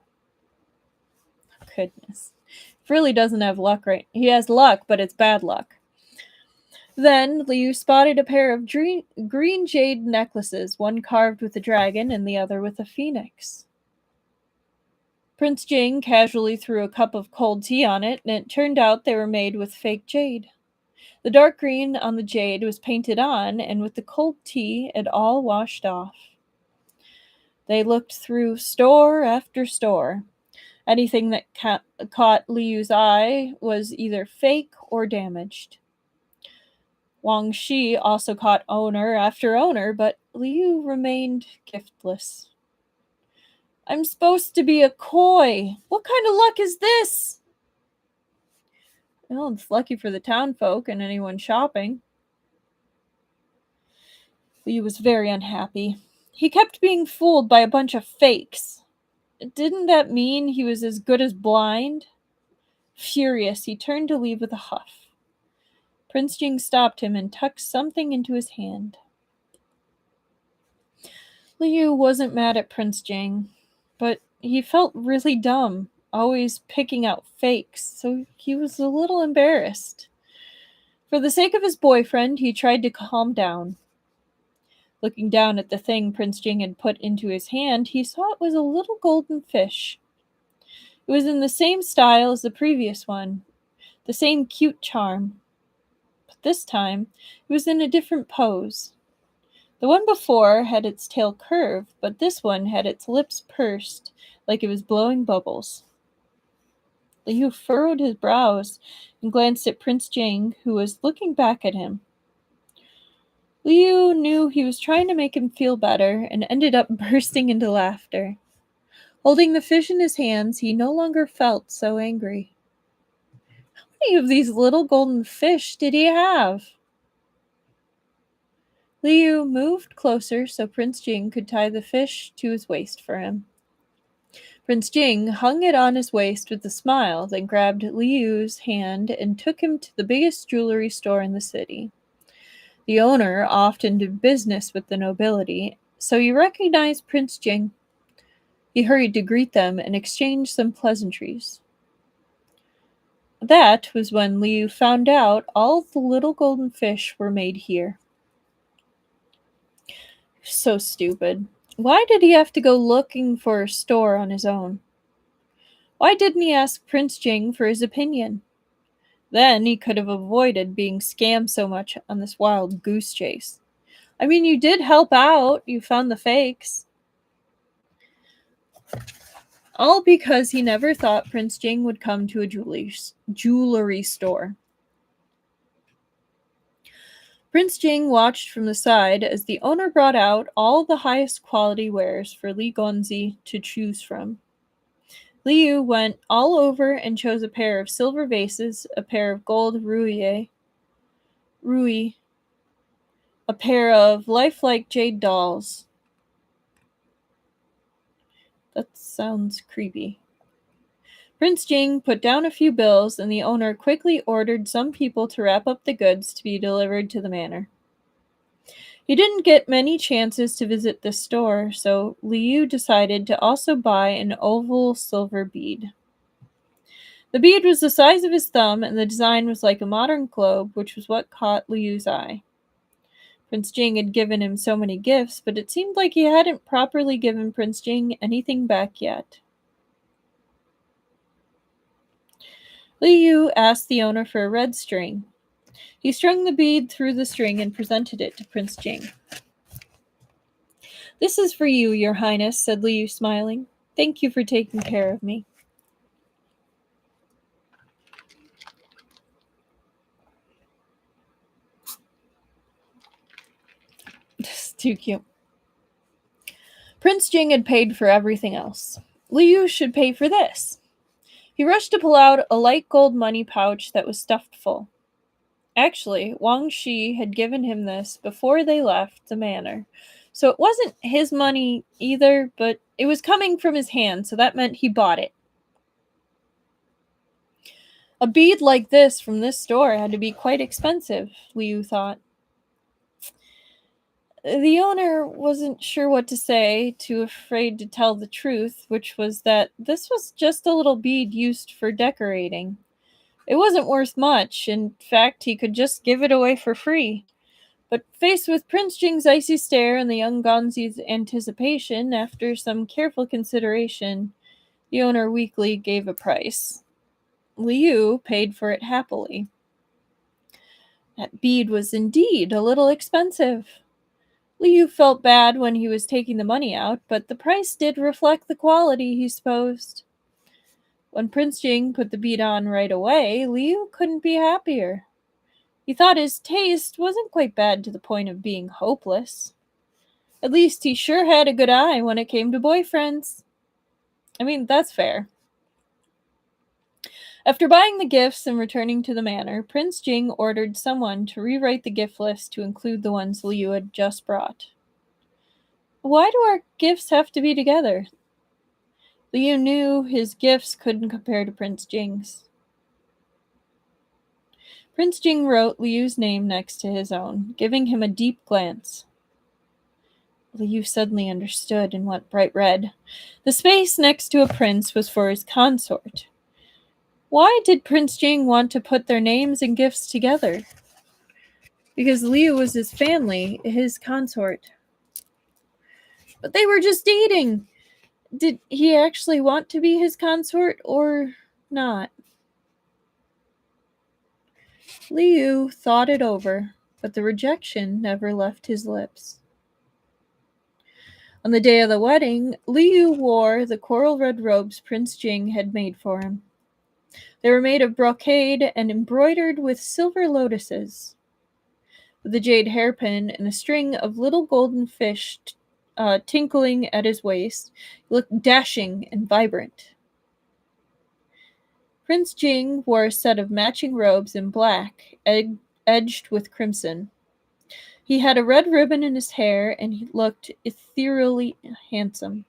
Goodness. He really doesn't have luck, right? He has luck, but it's bad luck. Then Liu spotted a pair of green jade necklaces, one carved with a dragon and the other with a phoenix. Prince Jing casually threw a cup of cold tea on it, and it turned out they were made with fake jade. The dark green on the jade was painted on, and with the cold tea, it all washed off. They looked through store after store. Anything that caught Liu's eye was either fake or damaged. Wang Shi also caught owner after owner, but Liu remained giftless. I'm supposed to be a koi. What kind of luck is this? Well, it's lucky for the town folk and anyone shopping. Liu was very unhappy. He kept being fooled by a bunch of fakes. Didn't that mean he was as good as blind? Furious, he turned to leave with a huff. Prince Jing stopped him and tucked something into his hand. Liu wasn't mad at Prince Jing, but he felt really dumb, always picking out fakes, so he was a little embarrassed. For the sake of his boyfriend, he tried to calm down. Looking down at the thing Prince Jing had put into his hand, he saw it was a little golden fish. It was in the same style as the previous one, the same cute charm. But this time, it was in a different pose. The one before had its tail curved, but this one had its lips pursed, like it was blowing bubbles. Liu furrowed his brows and glanced at Prince Jing, who was looking back at him. Liu knew he was trying to make him feel better and ended up bursting into laughter. Holding the fish in his hands, he no longer felt so angry. How many of these little golden fish did he have? Liu moved closer so Prince Jing could tie the fish to his waist for him. Prince Jing hung it on his waist with a smile, then grabbed Liu's hand and took him to the biggest jewelry store in the city. The owner often did business with the nobility, so he recognized Prince Jing. He hurried to greet them and exchange some pleasantries. That was when Liu found out all the little golden fish were made here. So stupid. Why did he have to go looking for a store on his own? Why didn't he ask Prince Jing for his opinion? Then he could have avoided being scammed so much on this wild goose chase. I mean, you did help out. You found the fakes. All because he never thought Prince Jing would come to a jewelry store. Prince Jing watched from the side as the owner brought out all the highest quality wares for Li Gonzi to choose from. Liu went all over and chose a pair of silver vases, a pair of gold rui, a pair of lifelike jade dolls. That sounds creepy. Prince Jing put down a few bills, and the owner quickly ordered some people to wrap up the goods to be delivered to the manor. He didn't get many chances to visit the store, so Liu decided to also buy an oval silver bead. The bead was the size of his thumb, and the design was like a modern globe, which was what caught Liu's eye. Prince Jing had given him so many gifts, but it seemed like he hadn't properly given Prince Jing anything back yet. Liu asked the owner for a red string. He strung the bead through the string and presented it to Prince Jing. "This is for you, your highness," said Liu, smiling. "Thank you for taking care of me." This is too cute. Prince Jing had paid for everything else. Liu should pay for this. He rushed to pull out a light gold money pouch that was stuffed full. Actually, Wang Shi had given him this before they left the manor, so it wasn't his money either, but it was coming from his hand, so that meant he bought it. A bead like this from this store had to be quite expensive, Liu thought. The owner wasn't sure what to say, too afraid to tell the truth, which was that this was just a little bead used for decorating. It wasn't worth much. In fact, he could just give it away for free. But faced with Prince Jing's icy stare and the young Gonzi's anticipation, after some careful consideration, the owner weakly gave a price. Liu paid for it happily. That bead was indeed a little expensive. Liu felt bad when he was taking the money out, but the price did reflect the quality, he supposed. When Prince Jing put the bead on right away, Liu couldn't be happier. He thought his taste wasn't quite bad to the point of being hopeless. At least he sure had a good eye when it came to boyfriends. I mean, that's fair. After buying the gifts and returning to the manor, Prince Jing ordered someone to rewrite the gift list to include the ones Liu had just brought. Why do our gifts have to be together? Liu knew his gifts couldn't compare to Prince Jing's. Prince Jing wrote Liu's name next to his own, giving him a deep glance. Liu suddenly understood and went bright red. The space next to a prince was for his consort. Why did Prince Jing want to put their names and gifts together? Because Liu was his family, his consort. But they were just dating. Did he actually want to be his consort or not? Liu thought it over, but the rejection never left his lips. On the day of the wedding, Liu wore the coral red robes Prince Jing had made for him. They were made of brocade and embroidered with silver lotuses. With a jade hairpin and a string of little golden fish tinkling at his waist, he looked dashing and vibrant. Prince Jing wore a set of matching robes in black, edged with crimson. He had a red ribbon in his hair, and he looked ethereally handsome.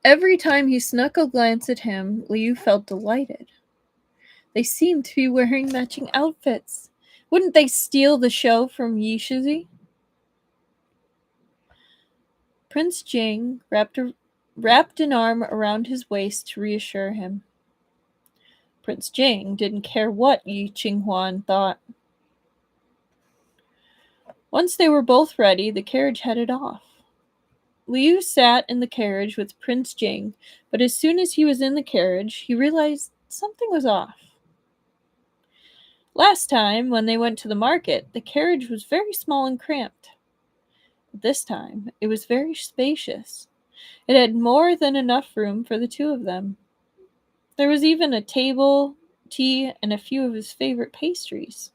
Every time he snuck a glance at him, Liu felt delighted. They seemed to be wearing matching outfits. Wouldn't they steal the show from Yishizi? Prince Jing wrapped an arm around his waist to reassure him. Prince Jing didn't care what Yi Qinghuan thought. Once they were both ready, the carriage headed off. Liu sat in the carriage with Prince Jing, but as soon as he was in the carriage, he realized something was off. Last time, when they went to the market, the carriage was very small and cramped. This time, it was very spacious. It had more than enough room for the two of them. There was even a table, tea, and a few of his favorite pastries.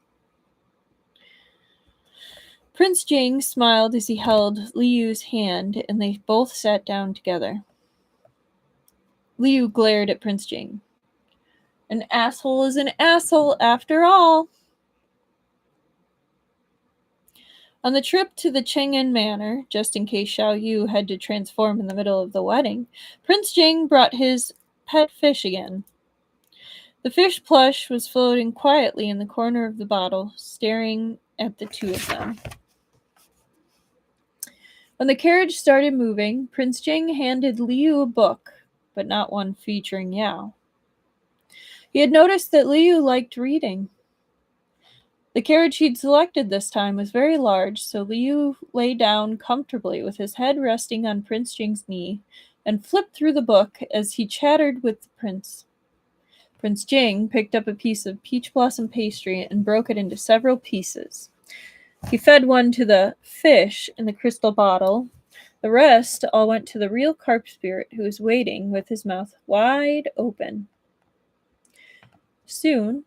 Prince Jing smiled as he held Liu's hand, and they both sat down together. Liu glared at Prince Jing. An asshole is an asshole after all. On the trip to the Cheng'en Manor, just in case Xiao Yu had to transform in the middle of the wedding, Prince Jing brought his pet fish again. The fish plush was floating quietly in the corner of the bottle, staring at the two of them. When the carriage started moving, Prince Jing handed Liu a book, but not one featuring Yao. He had noticed that Liu liked reading. The carriage he'd selected this time was very large, so Liu lay down comfortably with his head resting on Prince Jing's knee and flipped through the book as he chattered with the prince. Prince Jing picked up a piece of peach blossom pastry and broke it into several pieces. He fed one to the fish in the crystal bottle. The rest all went to the real carp spirit, who was waiting with his mouth wide open. Soon,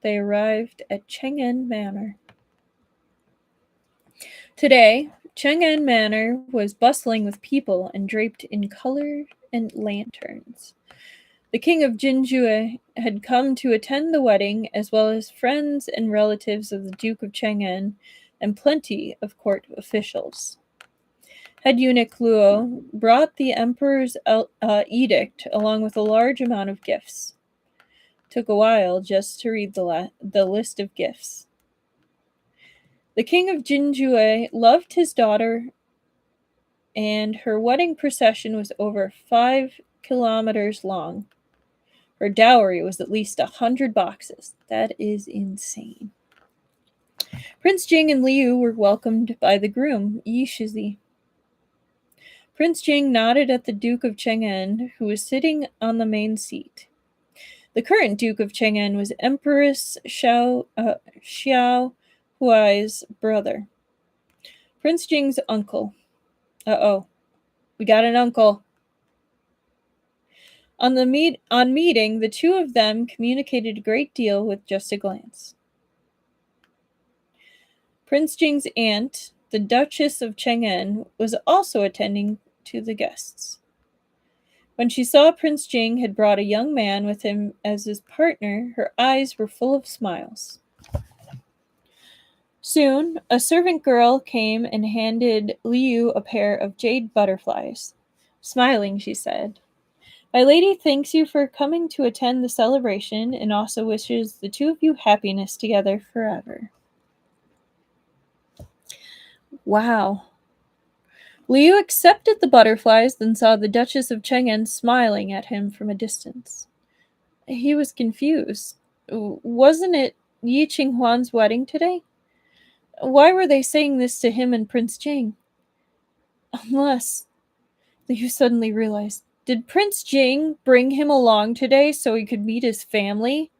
they arrived at Cheng'en Manor. Today, Cheng'en Manor was bustling with people and draped in color and lanterns. The king of Jinzhou had come to attend the wedding, as well as friends and relatives of the Duke of Cheng'en and plenty of court officials. Head eunuch Luo brought the emperor's edict along with a large amount of gifts. Took a while just to read the list of gifts. The king of Jinzhou loved his daughter, and her wedding procession was over 5 kilometers long. Her dowry was at least 100 boxes. That is insane. Prince Jing and Liu were welcomed by the groom, Yishizi. Prince Jing nodded at the Duke of Cheng'en, who was sitting on the main seat. The current Duke of Cheng'en was Empress Xiao Huai's brother. Prince Jing's uncle. We got an uncle. On meeting, the two of them communicated a great deal with just a glance. Prince Jing's aunt, the Duchess of Cheng'en, was also attending to the guests. When she saw Prince Jing had brought a young man with him as his partner, her eyes were full of smiles. Soon, a servant girl came and handed Liu a pair of jade butterflies. Smiling, she said, "My lady thanks you for coming to attend the celebration and also wishes the two of you happiness together forever." Wow. Liu accepted the butterflies, then saw the Duchess of Cheng'an smiling at him from a distance. He was confused. Wasn't it Yi Qinghuan's wedding today? Why were they saying this to him and Prince Jing? Unless, Liu suddenly realized, did Prince Jing bring him along today so he could meet his family?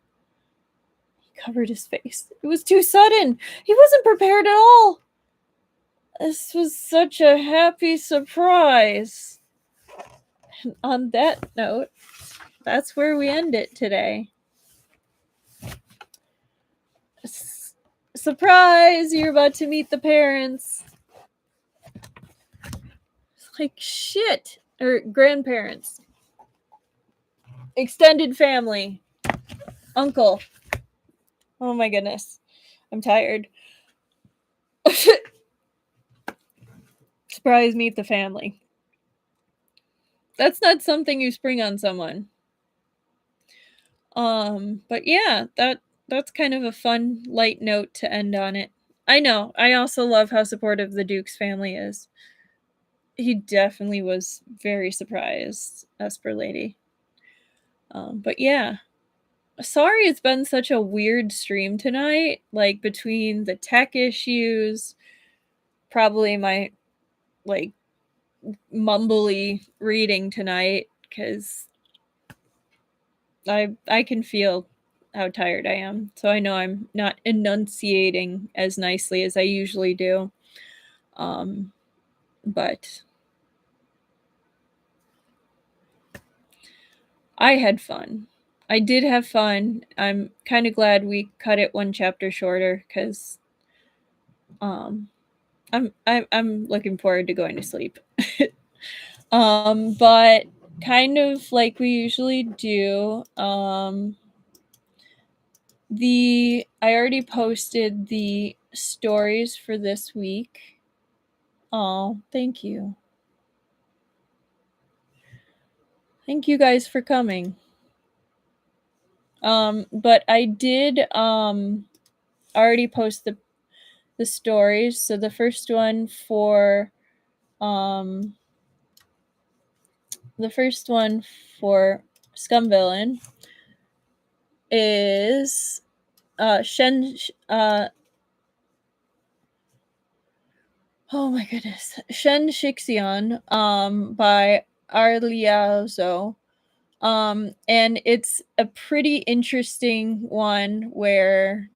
He covered his face. It was too sudden. He wasn't prepared at all. This was such a happy surprise. And on that note, that's where we end it today. Surprise! You're about to meet the parents. Like shit. Or grandparents. Extended family. Uncle. Oh my goodness. I'm tired. Surprise, meet the family. That's not something you spring on someone. But yeah, that's kind of a fun, light note to end on it. I know. I also love how supportive the Duke's family is. He definitely was very surprised, Esper Lady. But yeah. Sorry it's been such a weird stream tonight. Like, between the tech issues, probably my, like, mumbly reading tonight, because I can feel how tired I am. So I know I'm not enunciating as nicely as I usually do. But I had fun. I did have fun. I'm kind of glad we cut it one chapter shorter because I'm looking forward to going to sleep. But kind of like we usually do, I already posted the stories for this week. Oh, thank you. Thank you guys for coming. But I did already post the stories. So the first one for Scum Villain is Shen oh my goodness. Shen Shixian by Arliazo. And it's a pretty interesting one where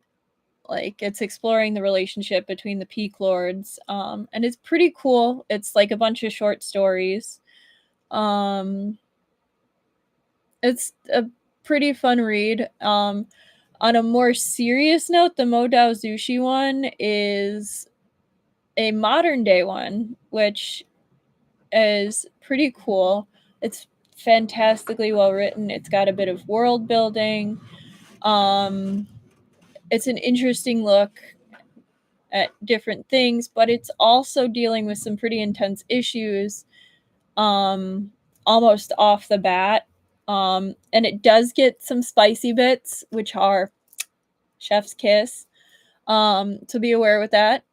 like it's exploring the relationship between the Peak Lords. And it's pretty cool. It's like a bunch of short stories. It's a pretty fun read. On a more serious note, the Modao Zushi one is a modern day one, which is pretty cool. It's fantastically well written. It's got a bit of world building. It's an interesting look at different things, but it's also dealing with some pretty intense issues almost off the bat. And it does get some spicy bits, which are chef's kiss. So be aware with that.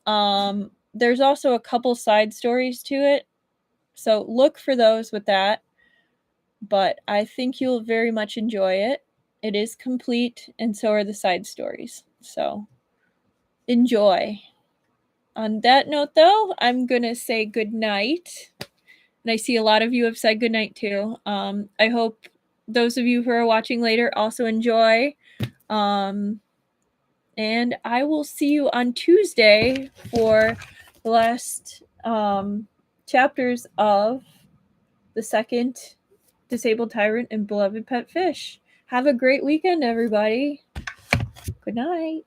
There's also a couple side stories to it, so look for those with that. But I think you'll very much enjoy it. It is complete, and so are the side stories. So enjoy. On that note, though, I'm gonna say good night. And I see a lot of you have said good night too. I hope those of you who are watching later also enjoy. And I will see you on Tuesday for the last chapters of the second Disabled Tyrant and Beloved Pet Fish. Have a great weekend, everybody. Good night.